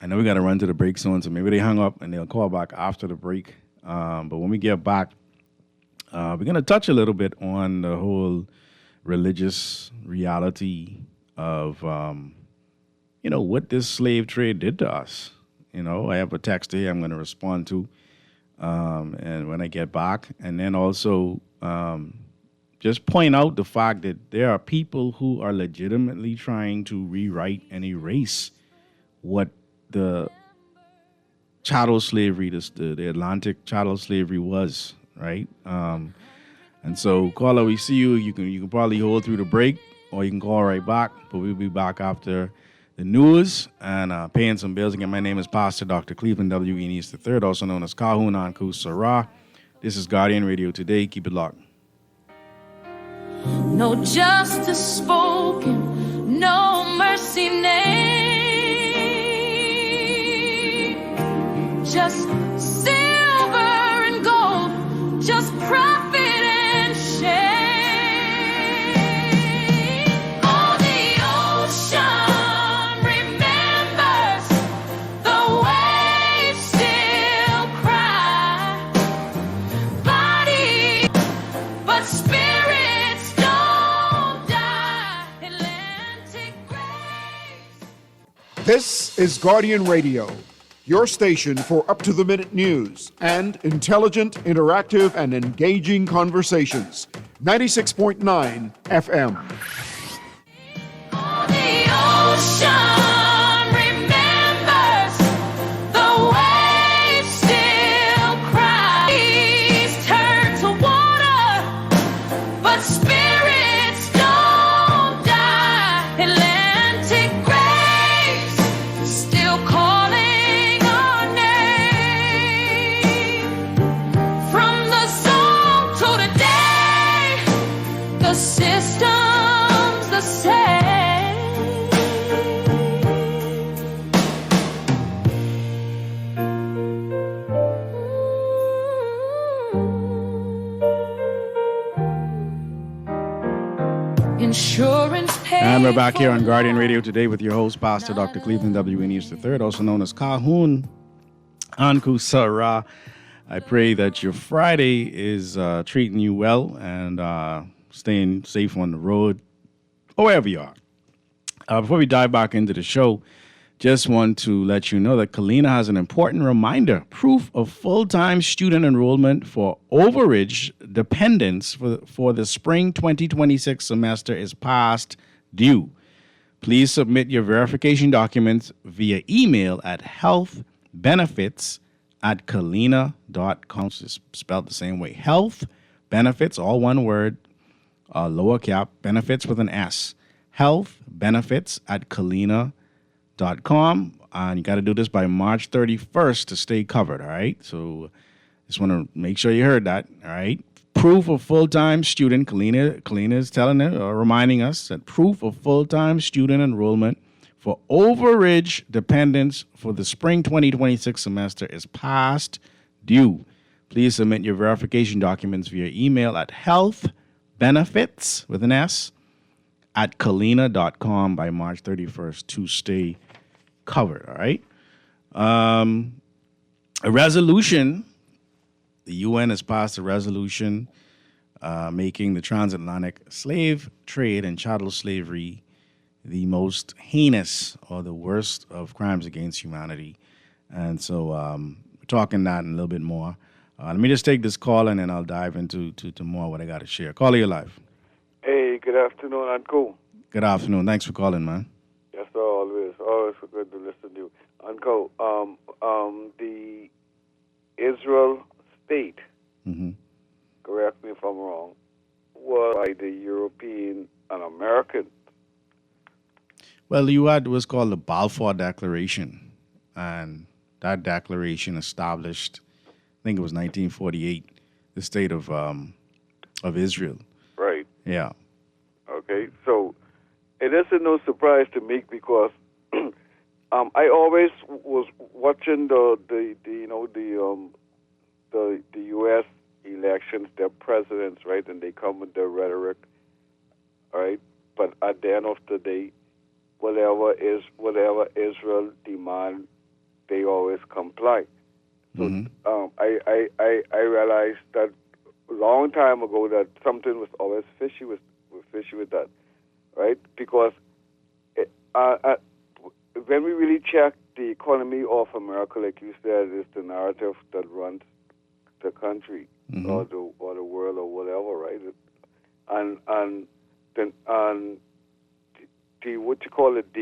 I know we got to run to the break soon, so maybe they hung up and they'll call back after the break. But when we get back, we're going to touch a little bit on the whole religious reality of, what this slave trade did to us. I have a text here I'm going to respond to, and when I get back, and then also just point out the fact that there are people who are legitimately trying to rewrite and erase what the chattel slavery, the Atlantic chattel slavery was, right? And so, caller, we see you. You can probably hold through the break, or you can call right back. But we'll be back after the news and paying some bills. Again, my name is Pastor Dr. Cleveland W. Enes III, also known as Kahun Anku Sarah. This is Guardian Radio Today. Keep it locked. No justice spoken, no mercy named. Just silver and gold, just profit and shame. Oh, the ocean remembers, the waves still cry. Body, but spirits don't die. Atlantic grace. This is Guardian Radio, your station for up-to-the-minute news and intelligent, interactive, and engaging conversations. 96.9 FM. The ocean remembers, the waves still cry. Seas turn to water, but spirits don't die. Atlantic grace still calling our name. From the song to the day, the system's the same. Insurance paid. And we're back here on Guardian Radio Today with your host, Pastor Dr. Cleveland W. Enes III, also known as Kahun Anku Sarah. I pray that your Friday is treating you well and staying safe on the road or wherever you are. Before we dive back into the show, just want to let you know that Kalina has an important reminder. Proof of full-time student enrollment for overage dependents for the spring 2026 semester is past due. Please submit your verification documents via email at healthbenefits@kalina.com. It's spelled the same way. Health benefits, all one word, lower cap, benefits with an S. Healthbenefits@kalina.com. And you got to do this by March 31st to stay covered, all right? So just want to make sure you heard that, all right? Proof of full-time student, Kalina is reminding us that proof of full-time student enrollment for overage dependents for the spring 2026 semester is past due. Please submit your verification documents via email at healthbenefits with an S at kalina.com by March 31st to stay covered, all right? A resolution, the UN has passed a resolution making the transatlantic slave trade and chattel slavery the most heinous or the worst of crimes against humanity. And so we're talking that and a little bit more. Let me just take this call and then I'll dive into to more what I got to share. Caller, you're live. Hey, good afternoon, Uncle. Good afternoon. Thanks for calling, man. Yes, sir, always good to listen to you. Uncle, the Israel state, correct me if I'm wrong, was by the European and American. Well, you had what's called the Balfour Declaration, and that declaration established, I think it was 1948, the state of Israel. Right. Yeah. Okay, so it isn't no surprise to me because I always was watching the U.S. elections, their presidents, right, and they come with their rhetoric, right. But at the end of the day, whatever Israel demand, they always comply. So I realized that a long time ago that something was always fishy with that, right? Because when we really check the economy of America, like you said, it's the narrative that runs the country or the world or whatever, right? And then the what you call it,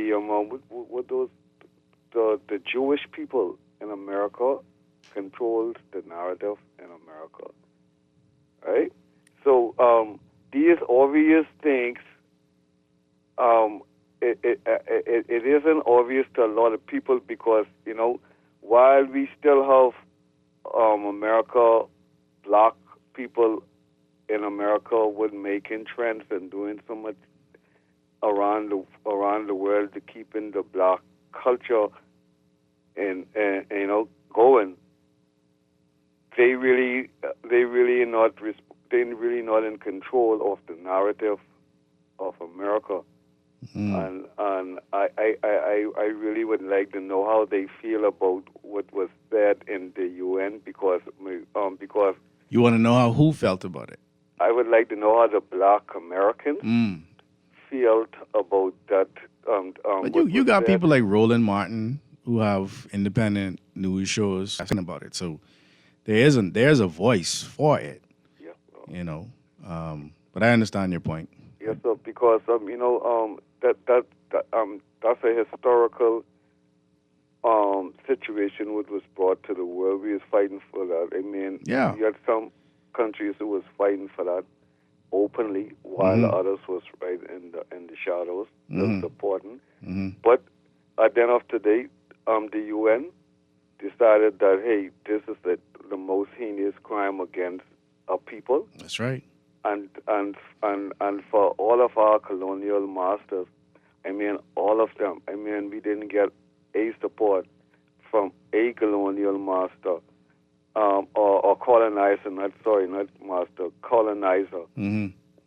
the Jewish people in America controlled the narrative in America, right? So these obvious things, it isn't obvious to a lot of people because, you know, while we still have America, black people in America with making trends and doing so much around the world to keeping the black culture and you know going, they really not in control of the narrative of America. And I really would like to know how they feel about what was said in the UN because you want to know how who felt about it. I would like to know how the black Americans felt about that. But you got people like Roland Martin who have independent news shows talking about it. So there's a voice for it. Yeah. You know, but I understand your point. Yes, sir, because you know that's a historical situation which was brought to the world. We was fighting for that. I mean, you had some countries who was fighting for that openly, while others was right in the shadows, supporting. But at the end of the day, the UN decided that hey, this is the most heinous crime against our people. That's right. And for all of our colonial masters, I mean, all of them. I mean, we didn't get a support from a colonial master or colonizer. Not master, colonizer,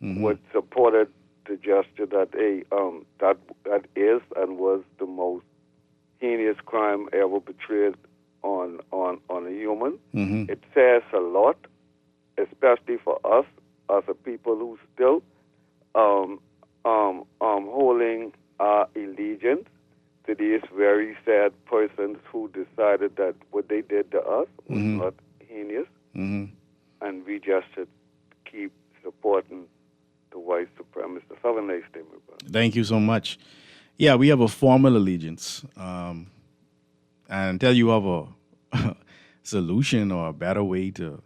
which supported the gesture that that is and was the most heinous crime ever portrayed on a human. It says a lot, especially for us as a people who still holding our allegiance to these very sad persons who decided that what they did to us was not heinous, and we just should keep supporting the white supremacists. Have a nice day, my brother. Thank you so much. Yeah, we have a formal allegiance, and until you have a solution or a better way to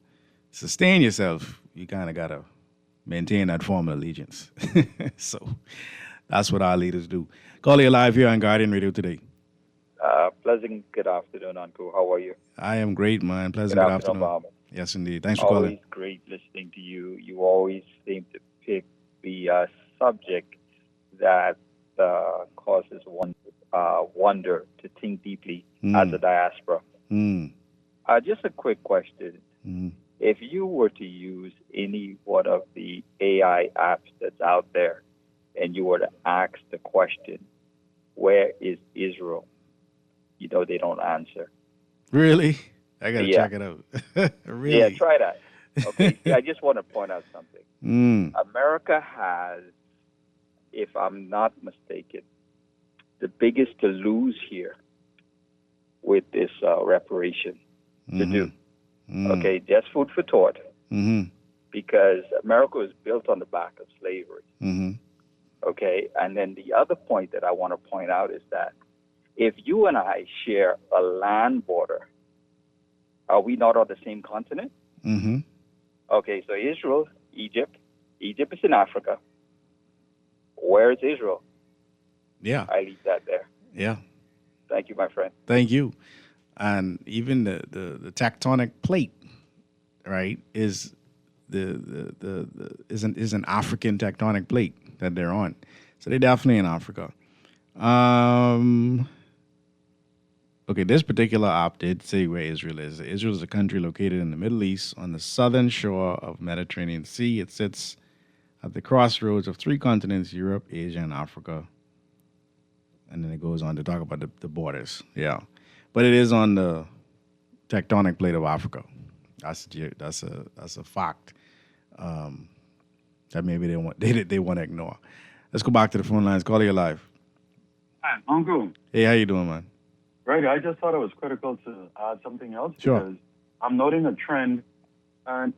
sustain yourself, you kind of got to maintain that formal allegiance. So that's what our leaders do. Call you live here on Guardian Radio today. Pleasant good afternoon, Uncle. How are you? I am great, man. Pleasant good afternoon. Bob. Yes, indeed. Thanks for calling. Always great listening to you. You always seem to pick the subject that causes one wonder to think deeply as a diaspora. Just a quick question. If you were to use any one of the AI apps that's out there and you were to ask the question, where is Israel? You know, they don't answer. Really? I got to check it out. Really? Yeah, try that. Okay. I just want to point out something. America has, if I'm not mistaken, the biggest to lose here with this reparation to do. Okay, just food for thought. Because America was built on the back of slavery. Okay, and then the other point that I want to point out is that if you and I share a land border, are we not on the same continent? Okay, so Israel, Egypt is in Africa. Where is Israel? Yeah. I leave that there. Yeah. Thank you, my friend. Thank you. And even the tectonic plate, right, is is an African tectonic plate that they're on. So they're definitely in Africa. Okay, this particular op did say where Israel is. Israel is a country located in the Middle East on the southern shore of Mediterranean Sea. It sits at the crossroads of three continents, Europe, Asia, and Africa. And then it goes on to talk about the borders. Yeah. But it is on the tectonic plate of Africa. That's a fact that maybe they want to ignore. Let's go back to the phone lines. Call you live. Hi, Uncle. Hey, how you doing, man? Right, I just thought it was critical to add something else Sure. because I'm noting a trend, and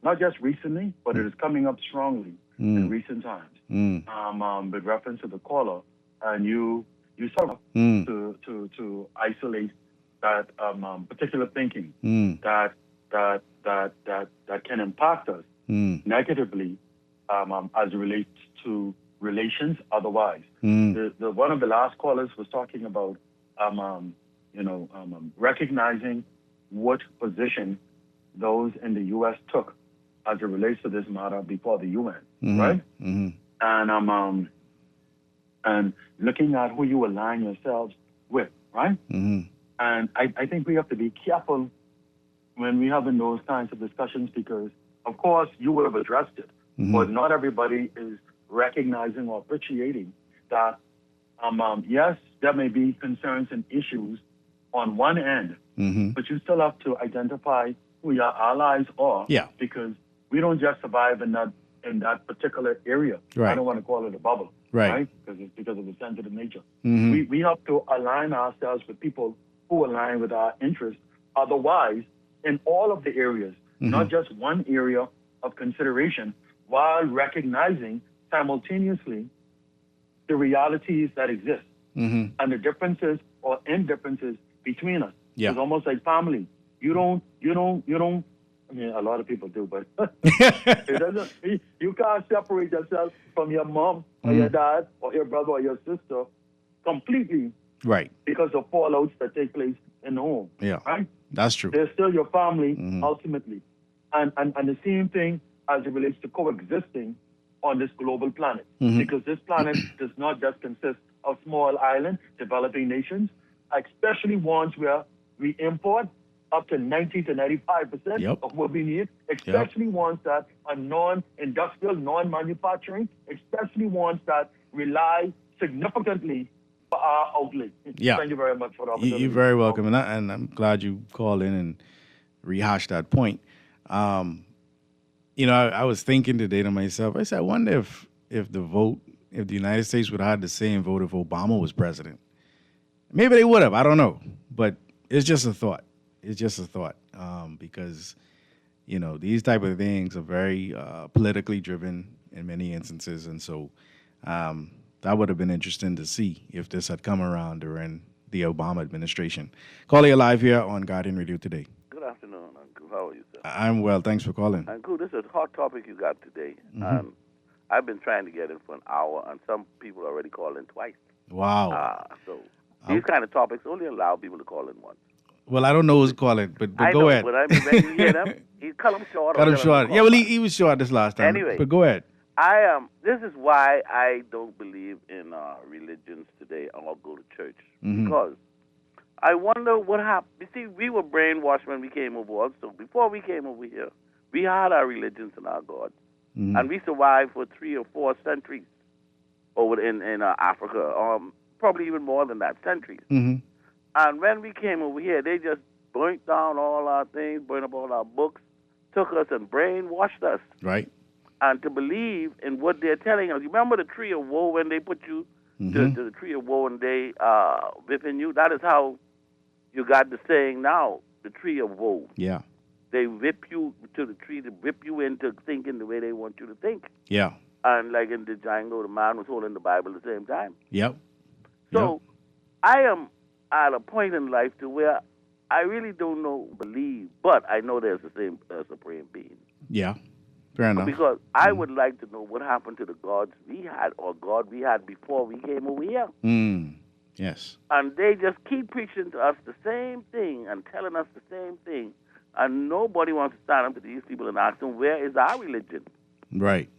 not just recently, but it is coming up strongly in recent times. With reference to the caller, and you sort of to isolate that particular thinking that can impact us negatively as it relates to relations otherwise. The one of the last callers was talking about recognizing what position those in the U.S. took as it relates to this matter before the UN, right? And looking at who you align yourselves with, right? And I think we have to be careful when we having those kinds of discussions because, of course, you would have addressed it, but not everybody is recognizing or appreciating that, yes, there may be concerns and issues on one end, but you still have to identify who your allies are because we don't just survive in that particular area. Right. I don't want to call it a bubble, Right. Because it's because of the sensitive nature. Mhm. We have to align ourselves with people who align with our interests. Otherwise, in all of the areas, not just one area of consideration, while recognizing simultaneously the realities that exist and the differences or indifferences between us. Yeah. It's almost like family. You don't. I mean, a lot of people do, but it doesn't. You can't separate yourself from your mom or your dad or your brother or your sister completely Right. because of fallouts that take place in the home. Yeah. Right? That's true. They're still your family ultimately. And the same thing as it relates to coexisting on this global planet. Because this planet does not just consist of small island developing nations, especially ones where we import up to 90 to 95% of what we need, especially ones that are non-industrial, non-manufacturing, especially ones that rely significantly for our outlay. Yeah. Thank you very much for the opportunity. You're very welcome, and I'm glad you called in and rehashed that point. I was thinking today to myself, I said, I wonder if the United States would have had the same vote if Obama was president. Maybe they would have. I don't know, but it's just a thought. It's just a thought because these type of things are very politically driven in many instances, and so that would have been interesting to see if this had come around during the Obama administration. Calling you live here on Guardian Radio today. Good afternoon, Uncle. How are you, sir? I'm well. Thanks for calling. Uncle, this is a hot topic you got today. I've been trying to get in for an hour, and some people already called in twice. Wow. So these kind of topics only allow people to call in once. Well, I don't know who's calling, but I go know, ahead. But I mean, when you hear them, you cut them short. Cut him short. Yeah, well, he was short this last time. Anyway. But go ahead. This is why I don't believe in religions today or go to church. Because I wonder what happened. You see, we were brainwashed when we came over. So before we came over here, we had our religions and our gods. And we survived for 3 or 4 centuries over in Africa, probably even more than that, centuries. And when we came over here, they just burnt down all our things, burned up all our books, took us and brainwashed us. Right. And to believe in what they're telling us. You remember the tree of woe when they put you to the tree of woe and day within you. That is how you got the saying now, the tree of woe. Yeah. They whip you to the tree to whip you into thinking the way they want you to think. Yeah. And like in the Django, the man was holding the Bible at the same time. Yep. So I am at a point in life to where I really don't know, believe, but I know there's the same supreme being. Yeah. Fair enough. Because I would like to know what happened to the gods we had or God we had before we came over here. Yes. And they just keep preaching to us the same thing and telling us the same thing. And nobody wants to stand up to these people and ask them, where is our religion? Right.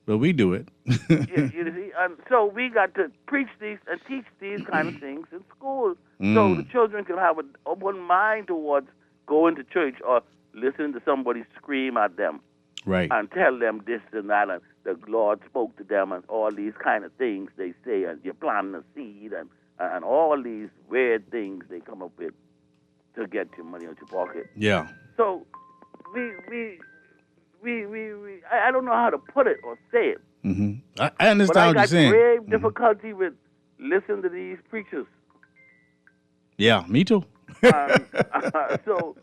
But we do it. You see? And so we got to preach these and teach these kind of things in school so the children can have an open mind towards going to church or listening to somebody scream at them. Right. And tell them this and that, and the Lord spoke to them, and all these kind of things they say, and you're planting a seed, and all these weird things they come up with to get your money out your pocket. Yeah. So I don't know how to put it or say it. I understand what you're saying. But I got grave difficulty with listening to these preachers. Yeah, me too. So,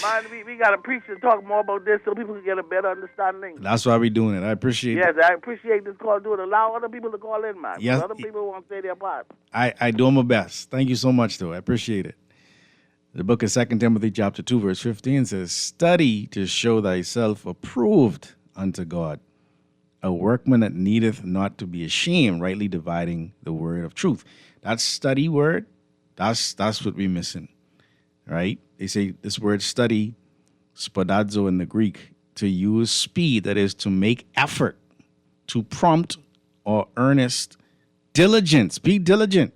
man, we got to preach and talk more about this so people can get a better understanding. That's why we're doing it. I appreciate it. Yes, I appreciate this call. Do it. Allow other people to call in, man. Yes. Other people want to say their part. I do my best. Thank you so much, though. I appreciate it. The book of 2 Timothy chapter 2, verse 15 says, study to show thyself approved unto God, a workman that needeth not to be ashamed, rightly dividing the word of truth. That study word, that's what we're missing, right? They say this word study, spadazo in the Greek, to use speed, that is to make effort, to prompt or earnest diligence. Be diligent.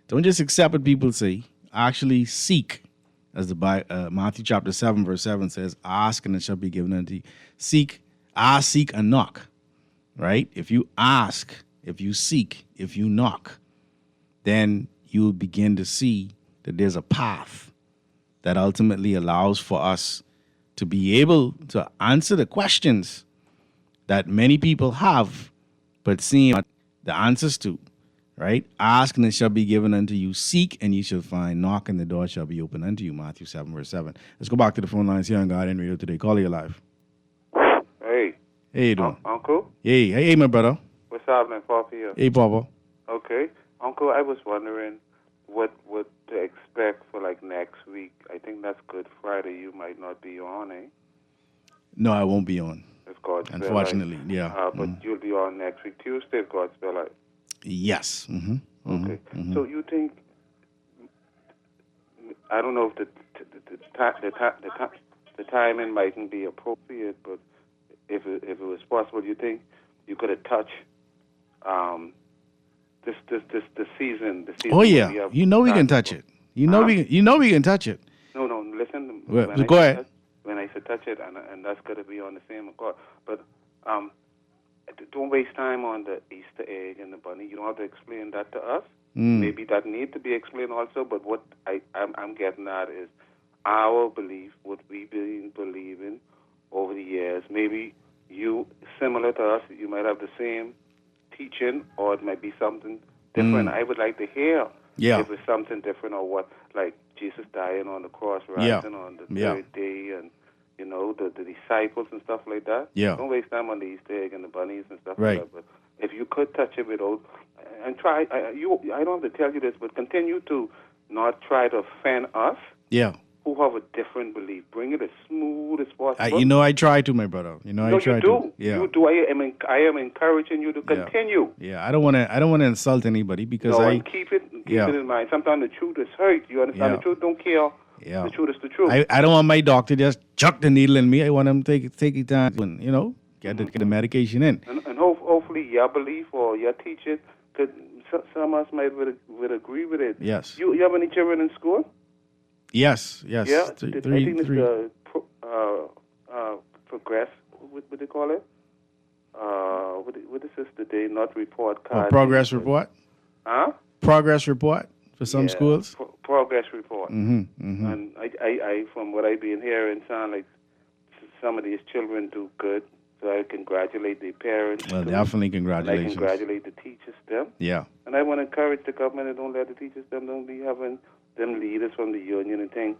Don't just accept what people say. Actually seek. As the Matthew chapter 7, verse 7 says, ask and it shall be given unto you. Seek, ask, seek, and knock. Right? If you ask, if you seek, if you knock, then you will begin to see that there's a path that ultimately allows for us to be able to answer the questions that many people have, but seeing the answers to. Right? Ask and it shall be given unto you. Seek and ye shall find. Knock and the door shall be opened unto you. Matthew 7, verse 7. Let's go back to the phone lines here on Guardian Radio today. Call you live. Hey. Hey, you doing? Uncle? Hey, my brother. What's happening, Papa here? Hey, Papa. Okay. Uncle, I was wondering what to expect for like next week. I think that's Good Friday. You might not be on, eh? No, I won't be on. If God's unfortunately, yeah. But you'll be on next week, Tuesday, if God's will. Yes. Okay. So you think? I don't know if the timing mightn't be appropriate, but if it was possible, you think you could have touched the season. Oh yeah, you know we can touch it. You know we can touch it. No, listen. Go ahead. When I say touch it, and that's going to be on the same accord, but don't waste time on the Easter egg and the bunny. You don't have to explain that to us. Maybe that need to be explained also, but what I'm getting at is our belief, what we've been believing over the years. Maybe you, similar to us, you might have the same teaching, or it might be something different. I would like to hear if it's something different or what, like Jesus dying on the cross, rising on the third day, and you know, the disciples and stuff like that. Yeah. Don't waste time on the Easter egg and the bunnies and stuff right. like that. But if you could touch it without, and try, I don't have to tell you this, but continue to not try to offend us. Yeah. Who have a different belief. Bring it as smooth as possible. You know I try to, my brother. I try you do. to. Yeah. You do. I am encouraging you to continue. Yeah. I don't want to insult anybody because and keep it in mind. Sometimes the truth is hurt. You understand? The truth don't care. Yeah. The truth is the truth. I don't want my doctor just chuck the needle in me. I want him to take it time and, get the medication in. And hopefully your belief or your teaching could, some of us might would agree with it. Yes. You have any children in school? Yes. Yeah. Three. I think it's progress. What do they call it? What is this today? Not report card. Progress report. Huh? Progress report for some schools. Progress report. Mm-hmm. And I, from what I've been hearing, sound like some of these children do good. So I congratulate the parents. Well, definitely congratulations. And I congratulate the teachers, them. Yeah. And I want to encourage the government and don't let the teachers, don't be having them leaders from the union and thing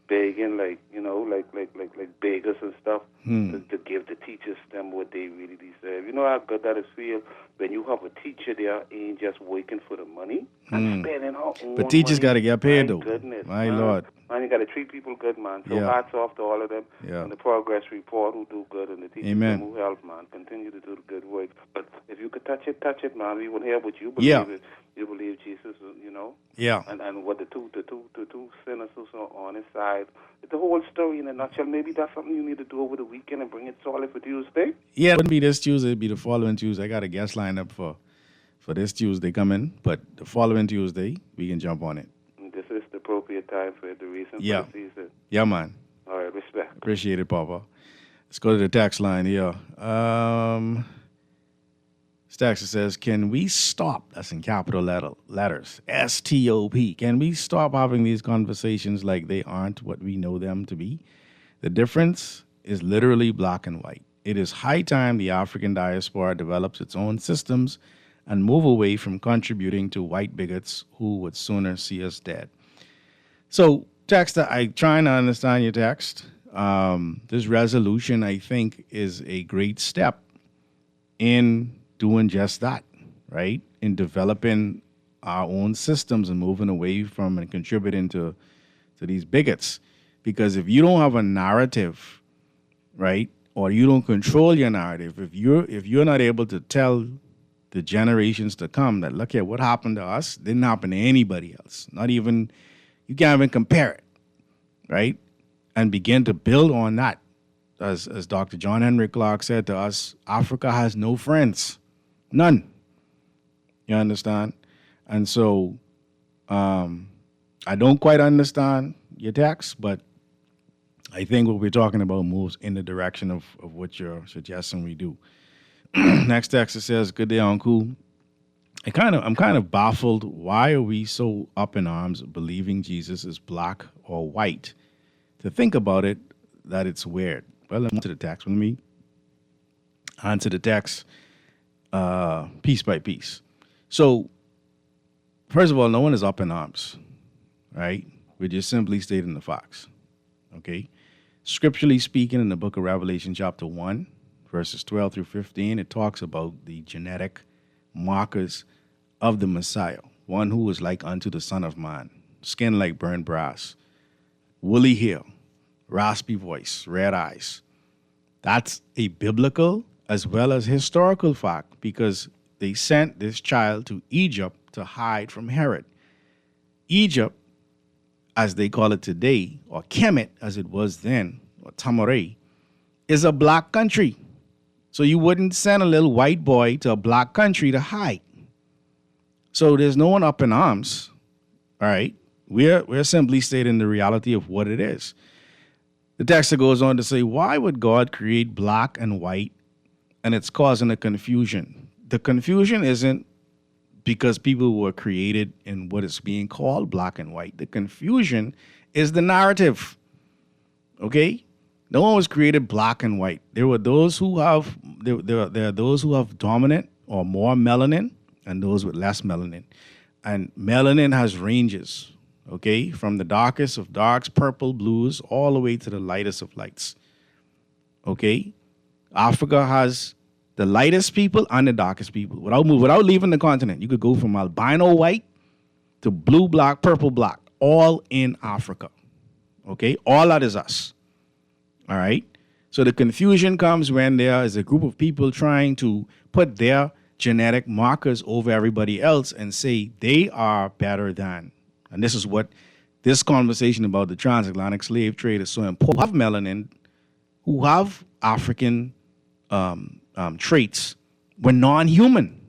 begging like beggars and stuff to give the teachers them what they really deserve. You know how good that is feel when you have a teacher there ain't just working for the money and spending her own But teachers got to get paid, though. Goodness, My man. Lord. Man, you got to treat people good, man. So Yeah. hats off to all of them. Yeah. And the progress report who do good and the teachers Amen. who help, man. Continue to do the good work. But if you could touch it, man. We will hear what you believe. Yeah. You believe Jesus, you know. Yeah. And what the two sinners who are on his side. The whole story in a nutshell. Maybe that's something you need to do over the weekend and bring it solid for Tuesday. Yeah, it wouldn't be this Tuesday. It'd be the following Tuesday. I got a guest lined up for this Tuesday coming. But the following Tuesday, we can jump on it. And this is the appropriate time for the reason Yeah. for the season. Yeah, man. All right, respect. Appreciate it, Papa. Let's go to the text line here. Staxer says, can we stop, that's in capital letters, S-T-O-P, can we stop having these conversations like they aren't what we know them to be? The difference is literally black and white. It is high time the African diaspora develops its own systems and move away from contributing to white bigots who would sooner see us dead. So, Texter, I'm trying to understand your text. This resolution, I think, is a great step in doing just that, right? In developing our own systems and moving away from and contributing to these bigots. Because if you don't have a narrative, right, or you don't control your narrative, if you're not able to tell the generations to come that, look at what happened to us, didn't happen to anybody else. Not even, you can't even compare it, right? And begin to build on that. As Dr. John Henry Clark said to us, Africa has no friends. None. You understand? And so I don't quite understand your text, but I think what we're talking about moves in the direction of what you're suggesting we do. Next text says, good day, Uncle. I'm kind of baffled. Why are we so up in arms believing Jesus is black or white? To think about it, that it's weird. Well, let me answer the text. Let me answer the text piece by piece. So, first of all, no one is up in arms, right? We're just simply stating the facts, okay? Scripturally speaking, in the book of Revelation, chapter 1, verses 12 through 15, it talks about the genetic markers of the Messiah, one who was like unto the Son of Man, skin like burnt brass, woolly hair, raspy voice, red eyes. That's a biblical as well as historical fact because they sent this child to Egypt to hide from Herod. Egypt, as they call it today, or Kemet as it was then, or Tamaray, is a black country. So you wouldn't send a little white boy to a black country to hide. So there's no one up in arms, all right? We're simply stating the reality of what it is. The text goes on to say, why would God create black and white and it's causing a confusion? The confusion isn't because people were created in what is being called black and white. The confusion is the narrative, okay? No one was created black and white. There are those who have dominant or more melanin and those with less melanin. And melanin has ranges, okay, from the darkest of darks, purple, blues, all the way to the lightest of lights, okay? Africa has the lightest people and the darkest people. Without leaving the continent, you could go from albino white to blue, black, purple, black, all in Africa, okay? All that is us, all right? So the confusion comes when there is a group of people trying to put their genetic markers over everybody else and say they are better than. And this is what this conversation about the transatlantic slave trade is so important. Who have melanin, who have African traits, were non-human.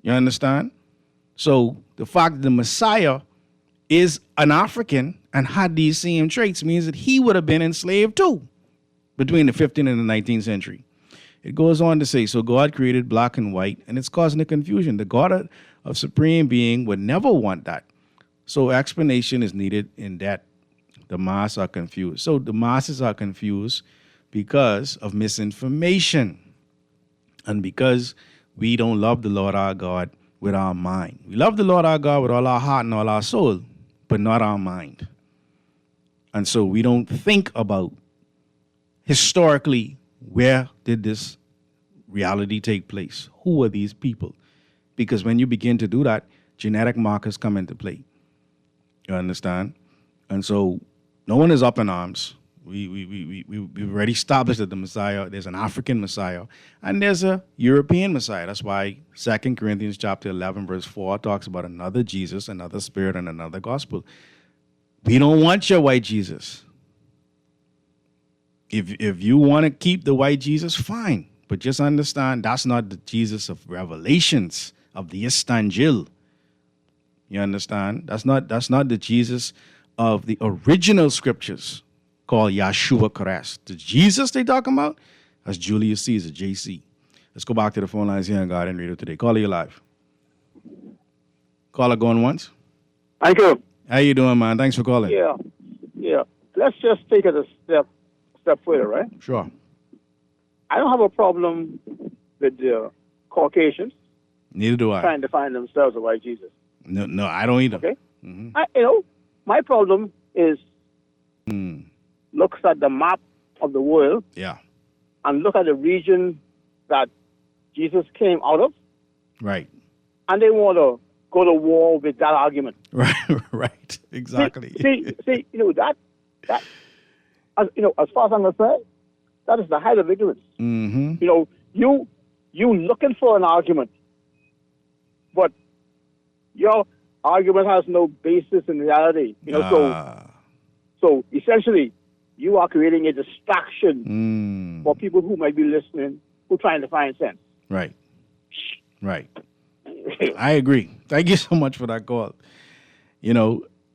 You understand? So the fact that the Messiah is an African and had these same traits means that he would have been enslaved too between the 15th and the 19th century. It goes on to say, so God created black and white, and it's causing a confusion. The God of supreme being would never want that. So explanation is needed in that the masses are confused. So the masses are confused because of misinformation and because we don't love the Lord our God with our mind. We love the Lord our God with all our heart and all our soul, but not our mind. And so we don't think about historically, where did this reality take place? Who are these people? Because when you begin to do that, genetic markers come into play. You understand? And so no one is up in arms. We've already established that the Messiah, there's an African Messiah, and there's a European Messiah. That's why 2 Corinthians chapter 11, verse 4 talks about another Jesus, another spirit, and another gospel. We don't want your white Jesus. If you want to keep the white Jesus, fine. But just understand that's not the Jesus of Revelations, of the Istanjil. You understand? That's not the Jesus of the original scriptures called Yeshua Christ. The Jesus they talking about, that's Julius Caesar, JC. Let's go back to the phone lines here on Guardian Radio today. Caller, you live. Caller going once. Thank you. How you doing, man? Thanks for calling. Yeah. Let's just take it a step further, right? Sure. I don't have a problem with the Caucasians Neither do I. trying to find themselves a white Jesus. No, I don't either. Okay. My problem is looks at the map of the world. Yeah. And look at the region that Jesus came out of, Right. and they want to go to war with that argument. Right. Exactly. See, that as far as I'm concerned, that is the height of ignorance. Mm-hmm. You looking for an argument, but your argument has no basis in reality. So essentially, you are creating a distraction for people who might be listening, who are trying to find sense. Right. I agree. Thank you so much for that call.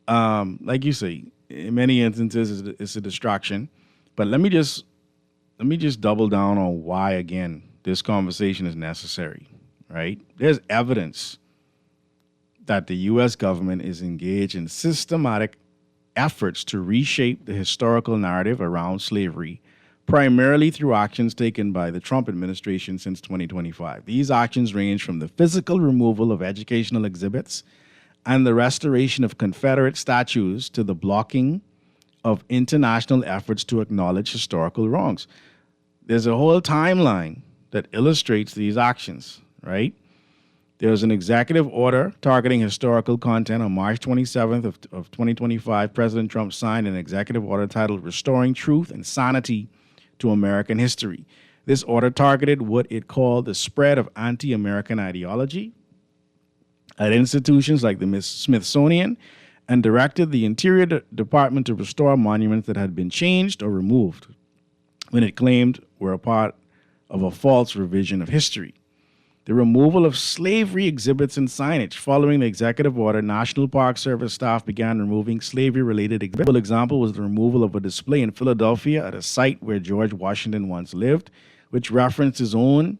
Like you say, in many instances, it's a distraction. But let me just double down on why, again, this conversation is necessary, right? There's evidence that the U.S. government is engaged in systematic efforts to reshape the historical narrative around slavery, primarily through actions taken by the Trump administration since 2025. These actions range from the physical removal of educational exhibits and the restoration of Confederate statues to the blocking of international efforts to acknowledge historical wrongs. There's a whole timeline that illustrates these actions, right? There was an executive order targeting historical content on March 27th of 2025. President Trump signed an executive order titled Restoring Truth and Sanity to American History. This order targeted what it called the spread of anti-American ideology at institutions like the Smithsonian and directed the Interior Department to restore monuments that had been changed or removed when it claimed were a part of a false revision of history. The removal of slavery exhibits and signage. Following the executive order, National Park Service staff began removing slavery-related exhibits. An example was the removal of a display in Philadelphia at a site where George Washington once lived, which referenced his ownership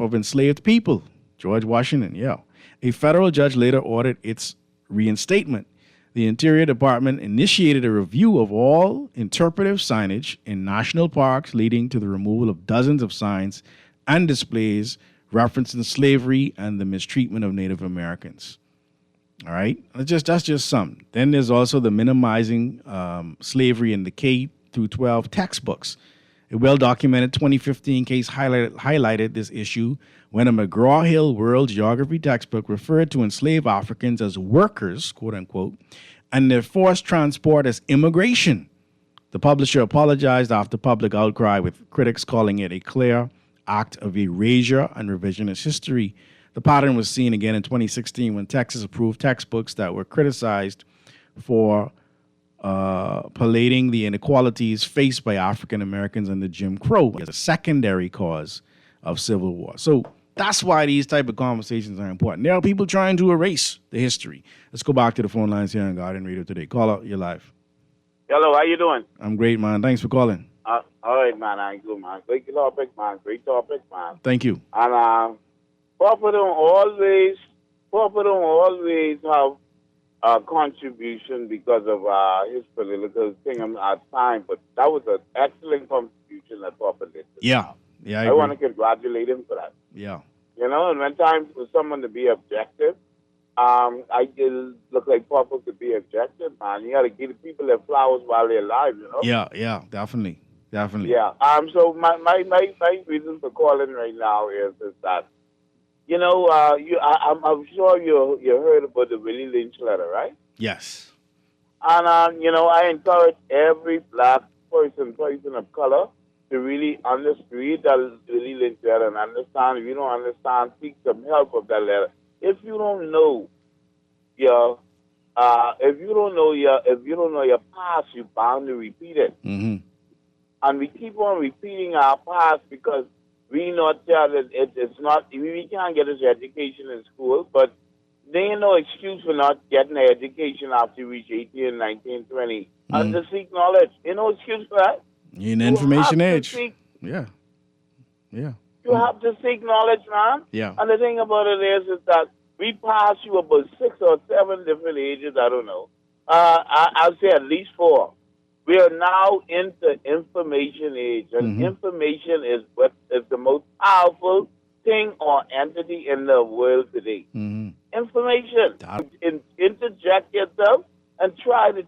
of enslaved people. George Washington, yeah. A federal judge later ordered its reinstatement. The Interior Department initiated a review of all interpretive signage in national parks, leading to the removal of dozens of signs and displays referencing slavery and the mistreatment of Native Americans. All right, that's just some. Then there's also the minimizing slavery in the K through 12 textbooks. A well-documented 2015 case highlighted this issue when a McGraw-Hill World Geography textbook referred to enslaved Africans as workers, quote unquote, and their forced transport as immigration. The publisher apologized after public outcry, with critics calling it a clear act of erasure and revisionist history. The pattern was seen again in 2016 when Texas approved textbooks that were criticized for palading the inequalities faced by African Americans under Jim Crow as a secondary cause of civil war. So that's why these type of conversations are important. There are people trying to erase the history. Let's go back to the phone lines here on Guardian Radio today. Caller, you're live. Hello, how you doing? I'm great, man. Thanks for calling. All right, man. I'm good, man. Great topic, man. Great topic, man. Thank you. And Papa don't always have a contribution because of his political thing at time, but that was an excellent contribution that Papa did. Yeah, I want to congratulate him for that. Yeah. you know. And when time for someone to be objective, I just look like Papa could be objective, man. You got to give the people their flowers while they're alive, you know. Yeah, definitely. Yeah. So my reason for calling right now is that, you know, I'm sure you heard about the Willie Lynch letter, right? Yes. And you know, I encourage every black person of color to really read that Willie Lynch letter and understand. If you don't understand, seek some help of that letter. If you don't know your past, you're bound to repeat it. Mm-hmm. And we keep on repeating our past because we not tell that it's not. We can't get us education in school, but there ain't no excuse for not getting an education after you reach 18, 19, 20. And to seek knowledge, ain't no excuse for that. You're in the information age. Yeah. You have to seek knowledge, man. Yeah. And the thing about it is that we pass you about 6 or 7 different ages. I don't know. I'll say at least 4. We are now into information age, and information is what is the most powerful thing or entity in the world today. Information. Interject yourself and try to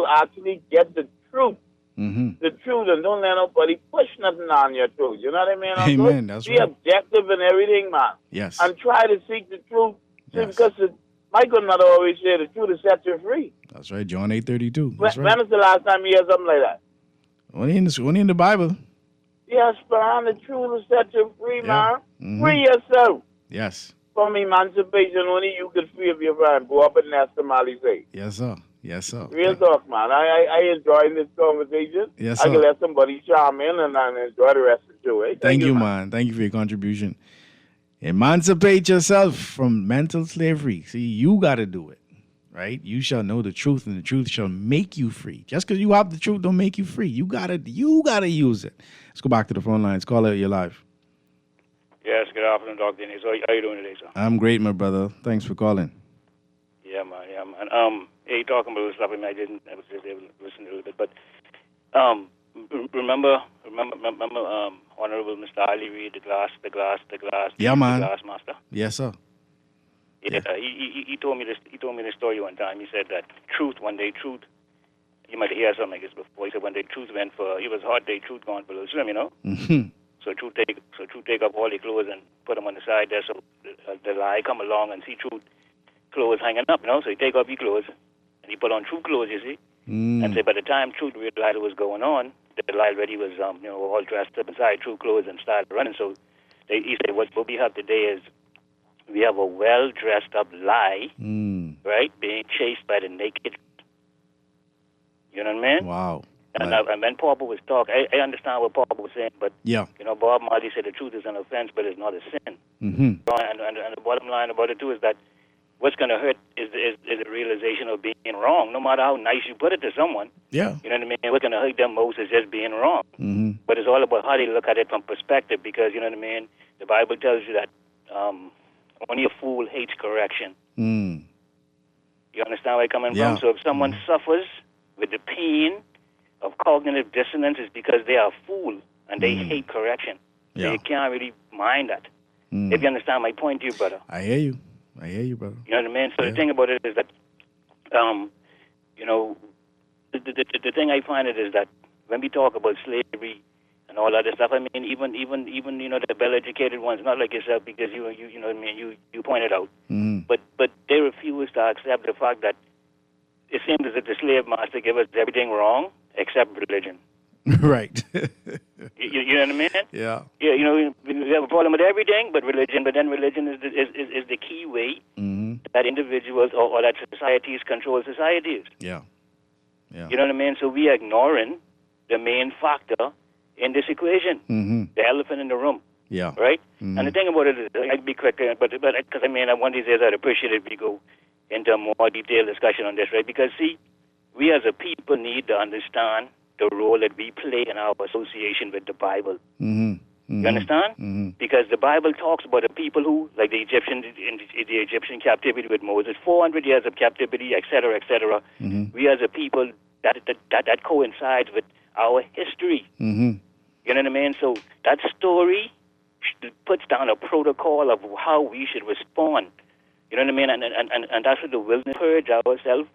actually get the truth. The truth, and don't let nobody push nothing on your truth. You know what I mean? Amen. That's Be right. objective in everything, man. Yes. And try to seek the truth. Because my grandmother always said the truth will set you free. That's right. John 8:32. That's right. When was the last time you heard something like that? Only in the Bible. Yes, but the truth will set you free, man. Mhm. Free yourself. Yes. From emancipation, only you could free of your friend. Go up and nest Somali say. Yes, sir. Yes, sir. Real talk, man. I enjoy this conversation. Yes, I sir. can let somebody chime in and enjoy the rest of the show. Eh? Thank you, man. Thank you for your contribution. Emancipate yourself from mental slavery. See, you got to do it, right? You shall know the truth, and the truth shall make you free. Just because you have the truth don't make you free. You gotta use it. Let's go back to the phone lines. Call it your life. Yes, good afternoon, Dr. Dennis. How are you doing today, sir? I'm great, my brother. Thanks for calling. Yeah, man. Hey, talking about stuff, I was just able to listen a little bit, but remember, Honorable Mr. Ali Reid, the glass master. Yes, sir. Yeah, he told me this. He told me this story one time. He said that one day truth. You might hear something like this before. He said one day truth went for. It was a hot day. Truth gone for a little swim, you know. Mm-hmm. So truth take up all the clothes and put them on the side there. So the lie come along and see truth clothes hanging up, you know. So he take off his clothes and he put on true clothes, you see. And say by the time truth realized what was going on, the lie already was all dressed up inside true clothes and started running. So he said what we have today is we have a well dressed up lie, right, being chased by the naked. You know what I mean? Wow. And when Papa was talking, I understand what Papa was saying, but yeah, Bob Marley said the truth is an offense, but it's not a sin. Mm-hmm. And the bottom line about it too is that what's going to hurt is the realization of being wrong, no matter how nice you put it to someone. Yeah. You know what I mean? What's going to hurt them most is just being wrong. Mm-hmm. But it's all about how they look at it from perspective, because you know what I mean. The Bible tells you that only a fool hates correction. Mm. You understand where I'm coming Yeah. from? So if someone suffers with the pain of cognitive dissonance, it's because they are a fool and they hate correction. Yeah. So you can't really mind that. If you understand my point to you, brother. I hear you, brother. You know what I mean? So the thing about it is that, the thing I find it is that when we talk about slavery and all other stuff, I mean, even the well-educated ones, not like yourself, because you know what I mean, you pointed out, but they refuse to accept the fact that it seems as if the slave master gave us everything wrong except religion. Right. You know what I mean? Yeah. Yeah, we have a problem with everything but religion, but then religion is the key way that individuals or that societies control societies. Yeah. Yeah. You know what I mean? So we are ignoring the main factor in this equation, the elephant in the room. Yeah. Right? And the thing about it is, I'd be quick, but because one of these days I'd appreciate it if we go into a more detailed discussion on this, right? Because, see, we as a people need to understand the role that we play in our association with the Bible. You understand? Because the Bible talks about the people who, like the Egyptian captivity with Moses, 400 years of captivity, etc., etc. We as a people, that coincides with our history. You know what I mean? So that story puts down a protocol of how we should respond. You know what I mean? And that's what the wilderness purge ourselves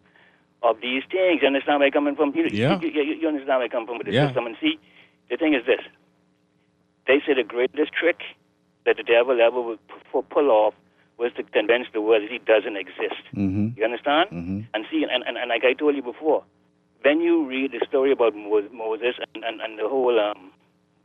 of these things. You understand where I'm coming from? You understand where I come from with the system. And see, the thing is this. They say the greatest trick that the devil ever would pull off was to convince the world that he doesn't exist. You understand? And see, and like I told you before, when you read the story about Moses and the whole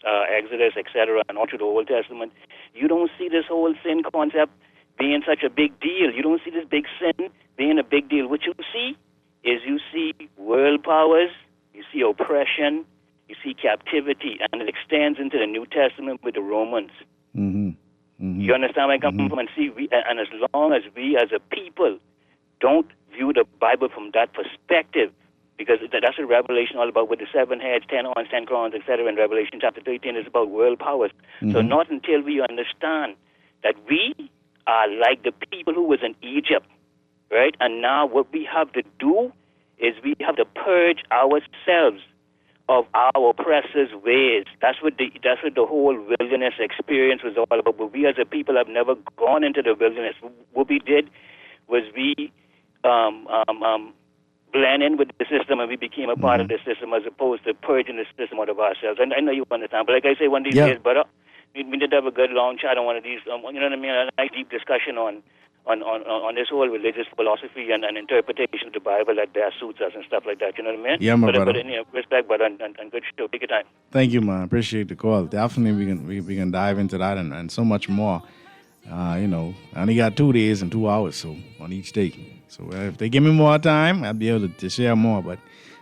Exodus, etc., and all through the Old Testament, you don't see this whole sin concept being such a big deal. You don't see this big sin being a big deal. What you see is you see world powers, you see oppression, you see captivity, and it extends into the New Testament with the Romans. You understand where I come from? And see, and as long as we as a people don't view the Bible from that perspective, because that's what Revelation all about, with the 7 heads, 10 horns, 10 crowns, etc. In Revelation chapter 13 is about world powers. So not until we understand that we are like the people who was in Egypt, right? And now what we have to do is we have to purge ourselves of our oppressors' ways. That's what the whole wilderness experience was all about. But we as a people have never gone into the wilderness. What we did was we blend in with the system, and we became a part of the system as opposed to purging the system out of ourselves. And I know you understand, but like I say, one of these days, brother, we need to have a good long chat on one of these, you know what I mean, a nice deep discussion on this whole religious philosophy and interpretation of the Bible that best suits us and stuff like that. You know what I mean? Yeah, my brother. But in respect, but and good show. Take your time. Thank you, man. Appreciate the call. Definitely, we can dive into that and so much more. You know, I only got 2 days and 2 hours, so on each day. So if they give me more time, I'll be able to share more. But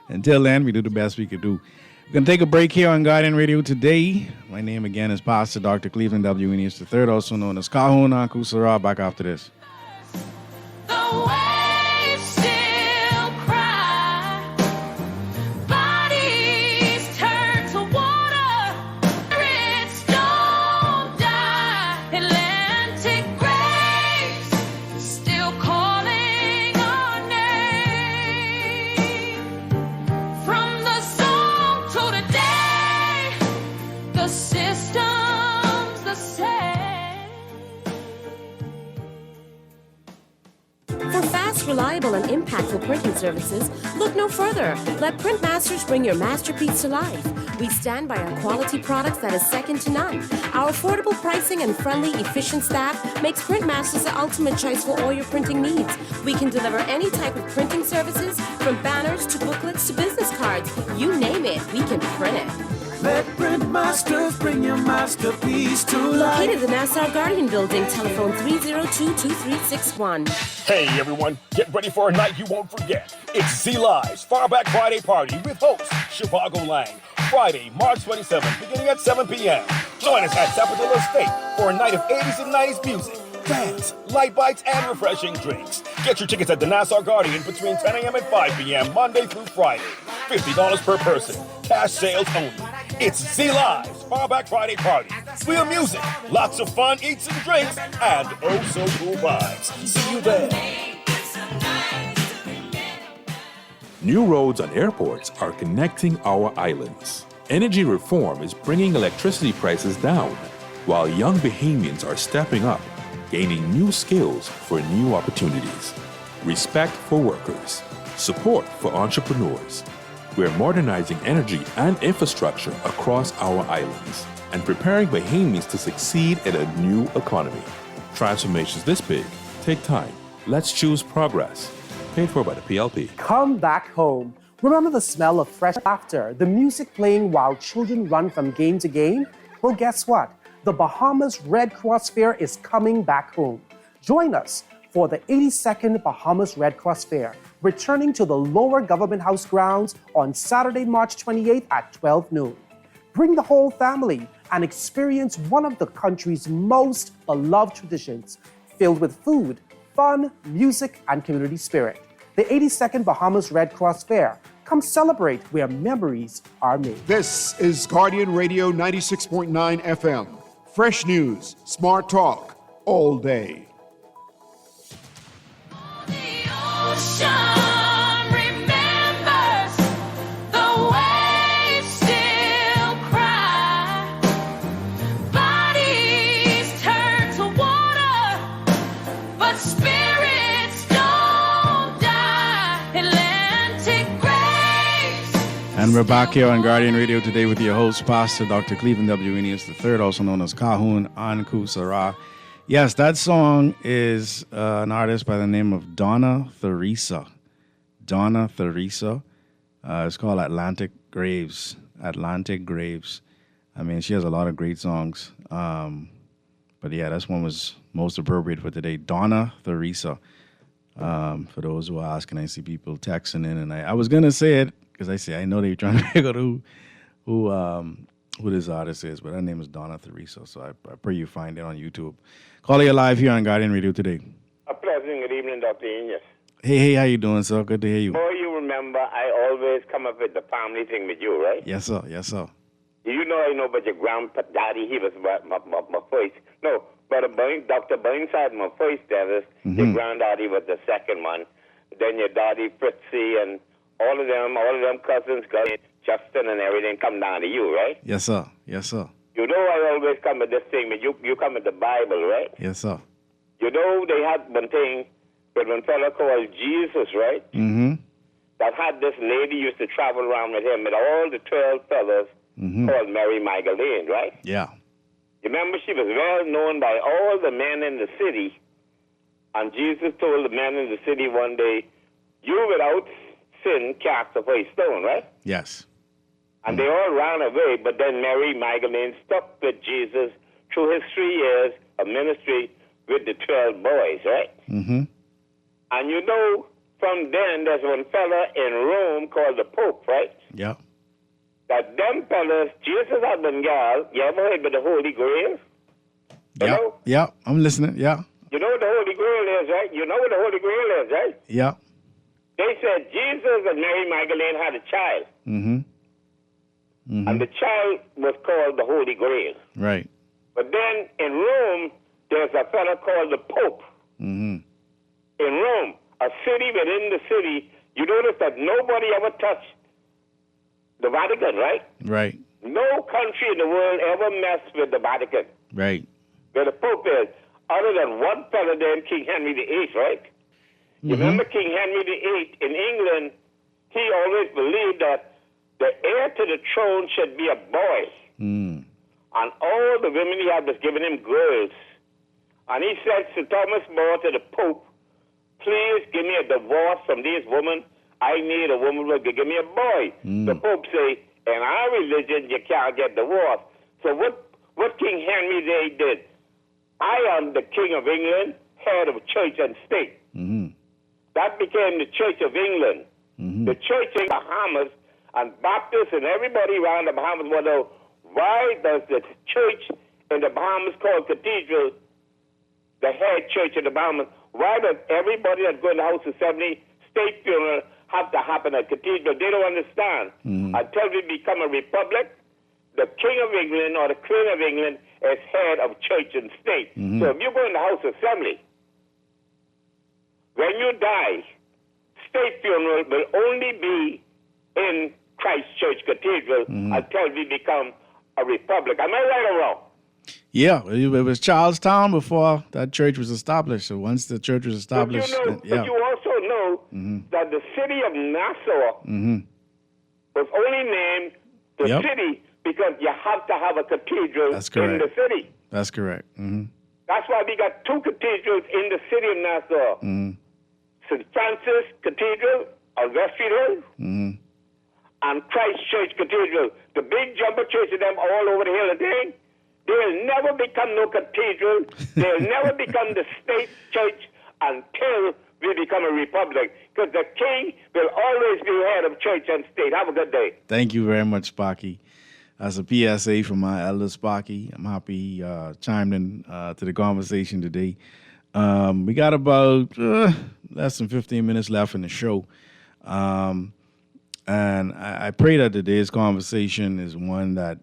until then, we do the best we could do. We're going to take a break here on Guardian Radio today. My name again is Pastor Dr. Cleveland W. Eneas III, also known as Kahun Anku Sarah. Back after this. The waves still cry, bodies turn to water, spirits don't die, Atlantic graves still calling our name. From the song to the day, the system's the same. For fast, reliable, and impactful printing services, look no further. Let Printmasters bring your masterpiece to life. We stand by our quality products that is second to none. Our affordable pricing and friendly, efficient staff makes Printmasters the ultimate choice for all your printing needs. We can deliver any type of printing services, from banners to booklets to business cards. You name it, we can print it. Let Printmasters bring your masterpiece to life. Located in the Nassau Guardian Building, telephone 302-2361. Hey everyone, get ready for a night you won't forget. It's Z-Live's Far Back Friday Party with host Shivago Lang. Friday, March 27th, beginning at 7 p.m. Join us at Zapatilla Estate for a night of 80s and 90s music, dance, light bites, and refreshing drinks. Get your tickets at the Nassau Guardian between 10 a.m. and 5 p.m. Monday through Friday. $50 per person. Cash sales only. It's Z-Live's Far Back Friday Party. Real music, lots of fun, eats and drinks, and oh so cool vibes. See you there. New roads and airports are connecting our islands. Energy reform is bringing electricity prices down, while young Bahamians are stepping up, gaining new skills for new opportunities. Respect for workers. Support for entrepreneurs. We're modernizing energy and infrastructure across our islands and preparing Bahamians to succeed in a new economy. Transformations this big take time. Let's choose progress. Paid for by the PLP. Come back home. Remember the smell of fresh laughter, the music playing while children run from game to game? Well, guess what? The Bahamas Red Cross Fair is coming back home. Join us for the 82nd Bahamas Red Cross Fair, returning to the Lower Government House grounds on Saturday, March 28th at 12 noon. Bring the whole family and experience one of the country's most beloved traditions, filled with food, fun, music, and community spirit. The 82nd Bahamas Red Cross Fair. Come celebrate where memories are made. This is Guardian Radio 96.9 FM. Fresh news, smart talk, all day. Ocean remembers, the waves still cry, bodies spirits don't die. Atlantic grace. And we're back here on Guardian Radio today with your host, Pastor Dr. Cleveland W. Enius III, also known as Kahun Anku Sarah. Yes, that song is an artist by the name of Donna Theresa. Donna Theresa. It's called Atlantic Graves. Atlantic Graves. I mean, she has a lot of great songs. But yeah, this one was most appropriate for today. Donna Theresa. For those who are asking, I see people texting in, and I was gonna say it because I know they're trying to figure out who this artist is, but her name is Donna Theresa. So I pray you find it on YouTube. Calling you live here on Guardian Radio today. A pleasant good evening, Dr. Enius. Hey, how you doing, sir? Good to hear you. Oh, you remember I always come up with the family thing with you, right? Yes, sir. Yes, sir. You know I know about your grandpa-daddy. He was my first. No, but Dr. Burnside, my first dentist. Your granddaddy was the second one. Then your daddy, Fritzy, and all of them cousins, Justin and everything come down to you, right? Yes, sir. Yes, sir. You know I always come with this thing, but you come with the Bible, right? Yes, sir. You know they had one thing with one fellow called Jesus, right? Mm-hmm. That had this lady used to travel around with him with all the 12 fellows called Mary Magdalene, right? Yeah. You remember she was well known by all the men in the city. And Jesus told the men in the city one day, you without sin cast the first stone, right? Yes. And they all ran away, but then Mary Magdalene stuck with Jesus through his 3 years of ministry with the 12 boys, right? Mm-hmm. And you know, from then, there's one fella in Rome called the Pope, right? Yeah. That them fellas, Jesus had been gal. You ever heard of the Holy Grail? You know? Yeah, I'm listening. Yeah. You know what the Holy Grail is, right? You know what the Holy Grail is, right? Yeah. They said Jesus and Mary Magdalene had a child. Mm-hmm. Mm-hmm. And the child was called the Holy Grail. Right. But then in Rome, there's a fella called the Pope. Mm-hmm. In Rome, a city within the city, you notice that nobody ever touched the Vatican, right? Right. No country in the world ever messed with the Vatican, Right. where the Pope is, other than one fella named King Henry VIII, right? You remember King Henry VIII in England, he always believed that the heir to the throne should be a boy. Mm. And all the women he had was giving him girls. And he said to Thomas More, to the Pope, please give me a divorce from these women. I need a woman who can give me a boy. The Pope say, in our religion, you can't get divorced. So what King Henry VIII did, I am the King of England, head of church and state. Mm-hmm. That became the Church of England. Mm-hmm. The church in Bahamas and Baptists and everybody around the Bahamas wonder, why does the church in the Bahamas called Cathedral, the head church in the Bahamas, why does everybody that go in the House of Assembly state funeral have to happen at Cathedral? They don't understand. Until we become a republic, the King of England or the Queen of England is head of church and state. So if you go in the House of Assembly, when you die, state funeral will only be in Christ Church Cathedral until we become a republic. Am I right or wrong? Yeah, it was Charlestown before that church was established. So once the church was established, But you also know that the city of Nassau was only named the city because you have to have a cathedral in the city. That's correct. That's why we got two cathedrals in the city of Nassau. St. Francis Cathedral on West Street Hill and Christ Church Cathedral. The big jumbo church of them all over the hill of thing. They'll never become no cathedral. They'll never become the state church until we become a republic. Because the king will always be head of church and state. Have a good day. Thank you very much, Sparky. As a PSA from my elder Sparky, I'm happy chimed in to the conversation today. We got about less than 15 minutes left in the show. And I pray that today's conversation is one that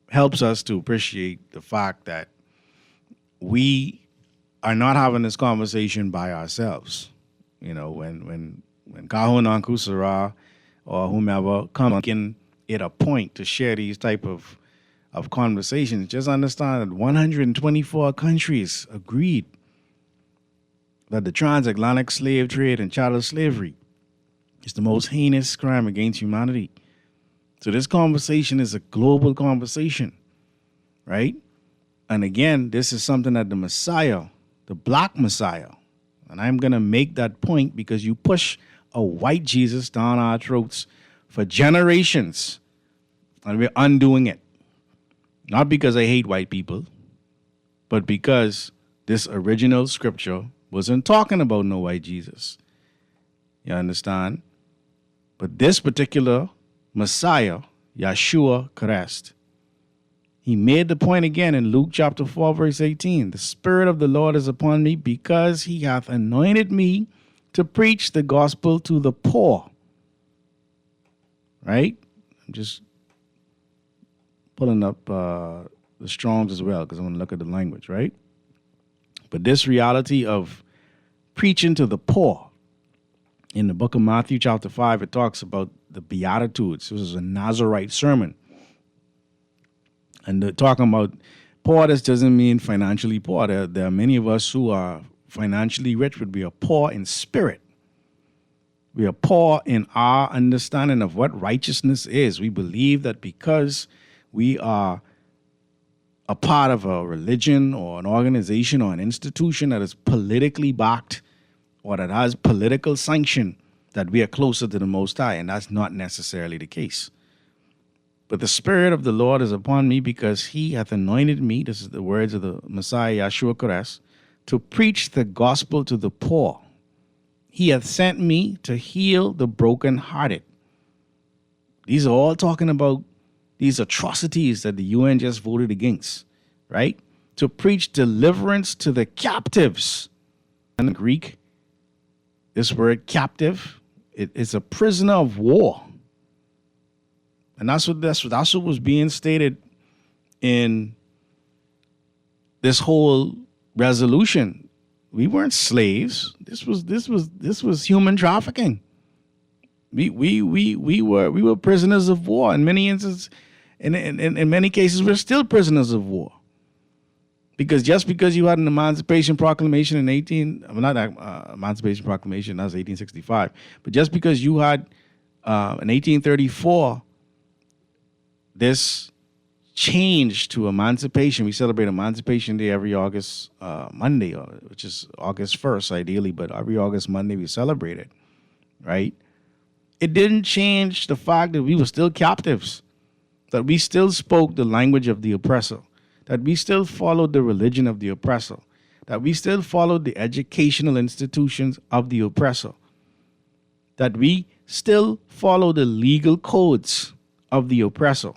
helps us to appreciate the fact that we are not having this conversation by ourselves. You know, when Kahun Anku Sarah or whomever come making it a point to share these type of conversations, just understand that 124 countries agreed that the transatlantic slave trade and chattel slavery is the most heinous crime against humanity. So this conversation is a global conversation, right? And again, this is something that the Messiah, the black Messiah, and I'm going to make that point because you push a white Jesus down our throats for generations, and we're undoing it. Not because I hate white people, but because this original scripture wasn't talking about no white Jesus. You understand? But this particular Messiah, Yeshua Christ, he made the point again in Luke chapter 4, verse 18. The Spirit of the Lord is upon me because he hath anointed me to preach the gospel to the poor. Right? I'm just pulling up the Strong's as well because I want to look at the language, right? But this reality of preaching to the poor, in the book of Matthew chapter 5, it talks about the Beatitudes. This is a Nazarite sermon. And they're talking about poor, this doesn't mean financially poor. There are many of us who are financially rich, but we are poor in spirit. We are poor in our understanding of what righteousness is. We believe that because we are a part of a religion or an organization or an institution that is politically backed or that has political sanction, that we are closer to the Most High, and that's not necessarily the case. But the Spirit of the Lord is upon me because he hath anointed me, this is the words of the Messiah, Yeshua Christ, to preach the gospel to the poor. He hath sent me to heal the brokenhearted. These are all talking about these atrocities that the UN just voted against, right? To preach deliverance to the captives. In Greek, this word captive, it is a prisoner of war. And that's what was being stated in this whole resolution. We weren't slaves. This was human trafficking. We were prisoners of war. In many instances, in many cases, we're still prisoners of war. Because just because you had an Emancipation Proclamation Emancipation Proclamation, that was 1865, but just because you had in 1834 this change to emancipation, we celebrate Emancipation Day every August Monday, which is August 1st ideally, but every August Monday we celebrate it, right? It didn't change the fact that we were still captives, that we still spoke the language of the oppressor, that we still followed the religion of the oppressor, that we still followed the educational institutions of the oppressor, that we still follow the legal codes of the oppressor.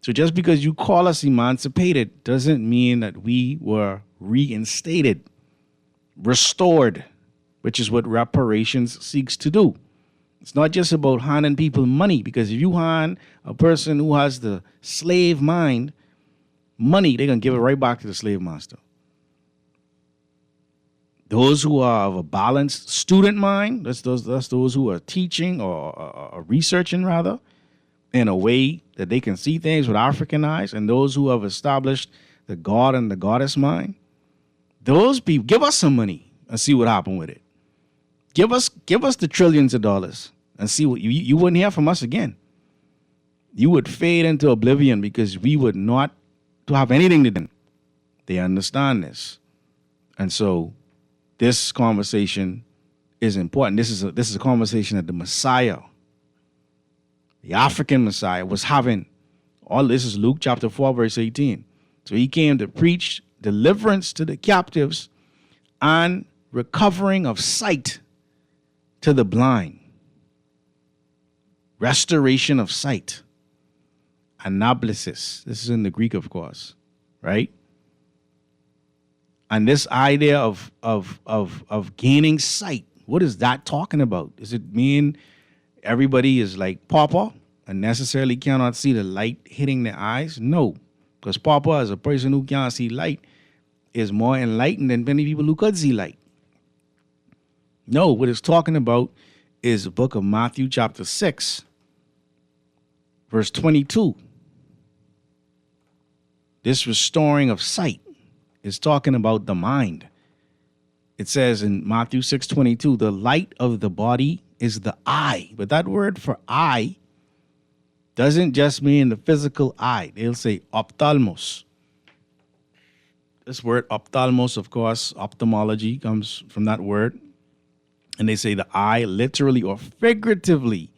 So just because you call us emancipated doesn't mean that we were reinstated, restored, which is what reparations seeks to do. It's not just about handing people money, because if you hand a person who has the slave mind money, they're going to give it right back to the slave master. Those who are of a balanced student mind, that's those who are teaching or researching, rather, in a way that they can see things with African eyes, and those who have established the God and the goddess mind, those people, give us some money and see what happened with it. Give us the trillions of dollars and see what you wouldn't hear from us again. You would fade into oblivion because we would not to have anything to do. They understand this. And so this conversation is important. This is a conversation that the Messiah, the African Messiah, was having. All this is Luke chapter 4, verse 18. So he came to preach deliverance to the captives and recovering of sight to the blind. Restoration of sight. Anablesis. This is in the Greek, of course, right? And this idea of gaining sight, what is that talking about? Does it mean everybody is like pauper and necessarily cannot see the light hitting their eyes? No, because pauper, as a person who can't see light, is more enlightened than many people who could see light. No, what it's talking about is the book of Matthew chapter 6, verse 22. This restoring of sight is talking about the mind. it says in Matthew 6:22, the light of the body is the eye. But that word for eye doesn't just mean the physical eye. They'll say ophthalmos. This word ophthalmos, of course, ophthalmology comes from that word. And they say the eye literally or figuratively.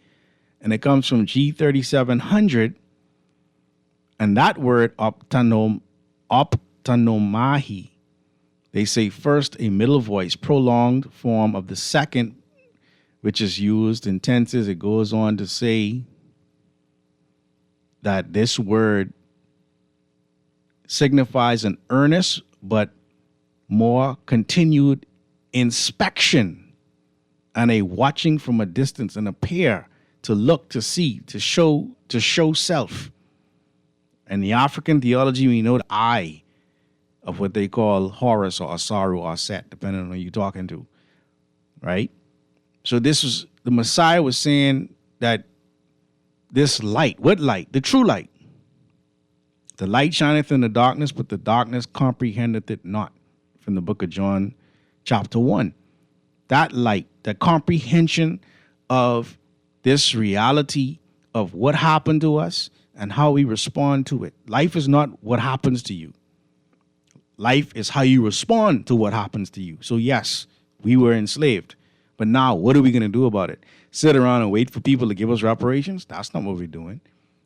And it comes from G3700. And that word ophthalmomahi, they say first a middle voice, prolonged form of the second, which is used in tenses. It goes on to say that this word signifies an earnest but more continued inspection and a watching from a distance and appear to look, to see, to show self. In the African theology, we know the eye of what they call Horus or Asaru or Set, depending on who you're talking to, right? So this was, the Messiah was saying that this light, what light? The true light. The light shineth in the darkness, but the darkness comprehendeth it not. From the book of John, chapter 1. That light, that comprehension of this reality of what happened to us and how we respond to it. Life is not what happens to you. Life is how you respond to what happens to you. So yes, we were enslaved. But now, what are we going to do about it? Sit around and wait for people to give us reparations? That's not what we're doing.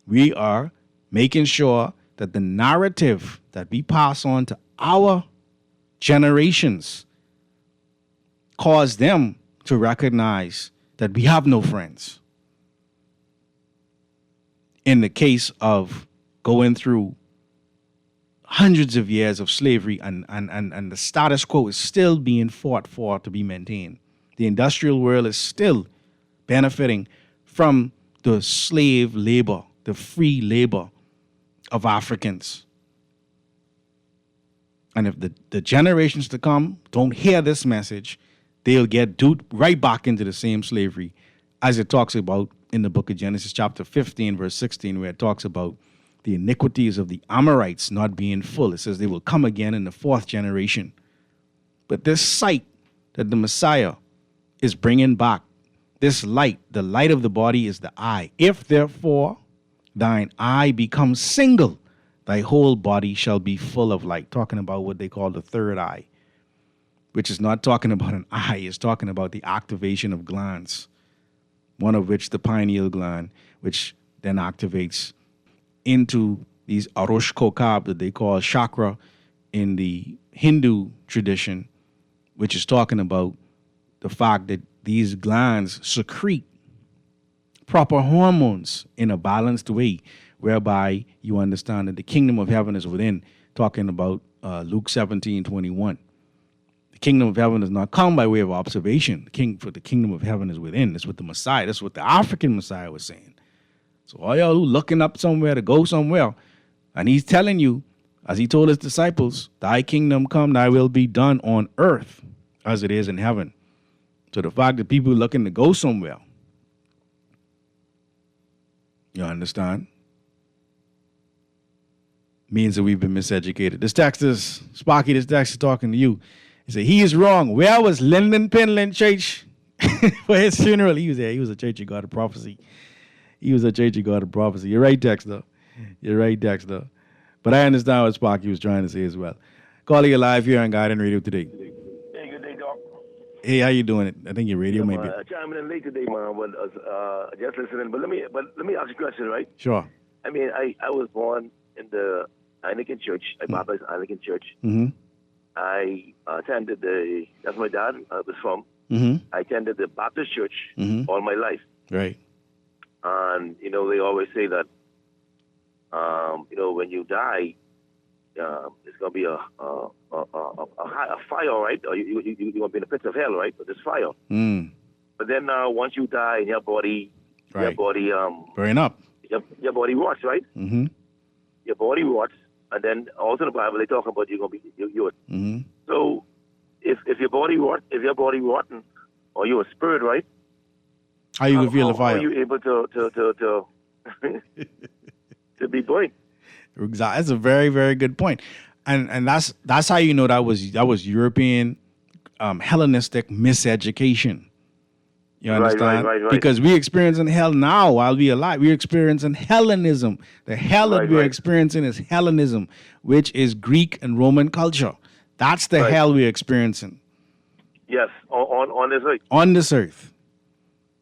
We are making sure that the narrative that we pass on to our generations cause them to recognize that we have no friends. In the case of going through hundreds of years of slavery and the status quo is still being fought for to be maintained. The industrial world is still benefiting from the slave labor, the free labor of Africans. And if the generations to come don't hear this message, they'll get duped right back into the same slavery as it talks about in the book of Genesis chapter 15, verse 16, where it talks about the iniquities of the Amorites not being full. It says they will come again in the fourth generation. But this sight that the Messiah is bringing back, this light, the light of the body is the eye. If therefore thine eye becomes single, thy whole body shall be full of light. Talking about what they call the third eye, which is not talking about an eye, it's talking about the activation of glands, one of which the pineal gland, which then activates into these Arush Kokab that they call chakra in the Hindu tradition, which is talking about the fact that these glands secrete proper hormones in a balanced way, whereby you understand that the kingdom of heaven is within, talking about Luke 17:21. The kingdom of heaven does not come by way of observation. For the kingdom of heaven is within. That's what the Messiah, that's what the African Messiah was saying. So all y'all who looking up somewhere to go somewhere, and he's telling you, as he told his disciples, thy kingdom come, thy will be done on earth as it is in heaven. So the fact that people are looking to go somewhere, you understand, means that we've been miseducated. This text is, Sparky, this text is talking to you. He said, he is wrong. Where was Lyndon Penland Church for his funeral? He was there. He was a Church of God of Prophecy. He was a Church of God of Prophecy. You're right, Dexter. You're right, Dexter. But I understand what Sparky was trying to say as well. Calling you live here on Guardian Radio today. Hey, good day, Doc. Hey, how you doing? I think your radio may be. Chiming in late today, man. But just listening. But let me ask you a question, right? Sure. I mean, I was born in the Anglican Church. I baptized Anglican Church. Mm-hmm. I attended that's my dad was from. Mm-hmm. I attended the Baptist church all my life. Right. And, you know, they always say that, you know, when you die, it's going to be a fire, right? Or you're going to be in the pits of hell, right? But there's fire. Mm. But then once you die, your body, burning up. Your body rots, right? Mm-hmm. Your body rots. And then also in the Bible, they talk about you're going to be yours. Mm-hmm. So if your body rotten, or you're a spirit, right? How you gonna feel the fire? How are you able to to be burned? That's a very, very good point. And that's how you know that was European Hellenistic miseducation. You understand? Right. Because we're experiencing hell now while we're alive. We're experiencing Hellenism. The hell that we're experiencing is Hellenism, which is Greek and Roman culture. That's the hell we're experiencing. Yes, on this earth. On this earth.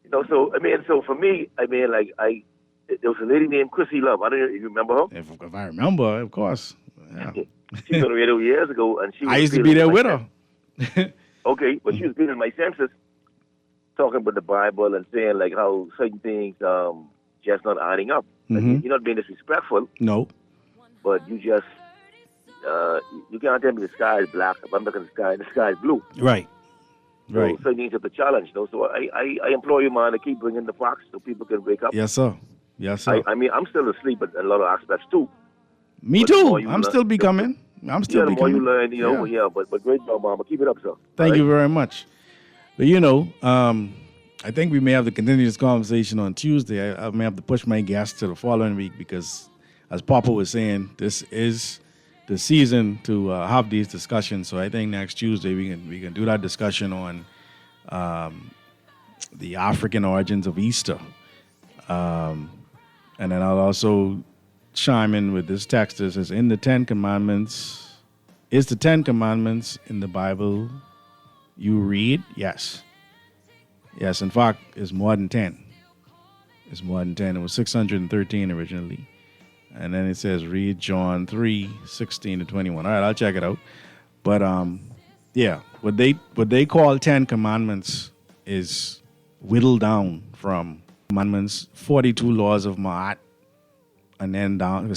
You know, so for me, there was a lady named Chrissy Love. I don't know if you remember her. If I remember, of course. Yeah. She was on the radio years ago, and she was I used to be there with her. Okay, but she was being in my senses, talking about the Bible and saying like how certain things just not adding up. Mm-hmm. You're not being disrespectful. No. But you just you can't tell me the sky is black. If I'm looking at the sky is blue. Right. Right. So certain things have to challenge. You know? So I implore you, man, to keep bringing the facts so people can wake up. Yes, sir. Yes, sir. I mean, I'm still asleep in a lot of aspects too. Me But too. the I'm still becoming. I'm still the more becoming. you learn, you know, but great job, Mama. Keep it up, sir. Thank you very much. But I think we may have to continue this conversation on Tuesday. I may have to push my guest to the following week because, as Papa was saying, this is the season to have these discussions. So I think next Tuesday we can do that discussion on the African origins of Easter, and then I'll also chime in with this text that says, "In the Ten Commandments, is the Ten Commandments in the Bible you read?" Yes. Yes, in fact, it's more than 10. It's more than 10. It was 613 originally. And then it says read John 3:16 to 21. All right, I'll check it out. But what they call 10 commandments is whittled down from commandments, 42 laws of Ma'at, and then down to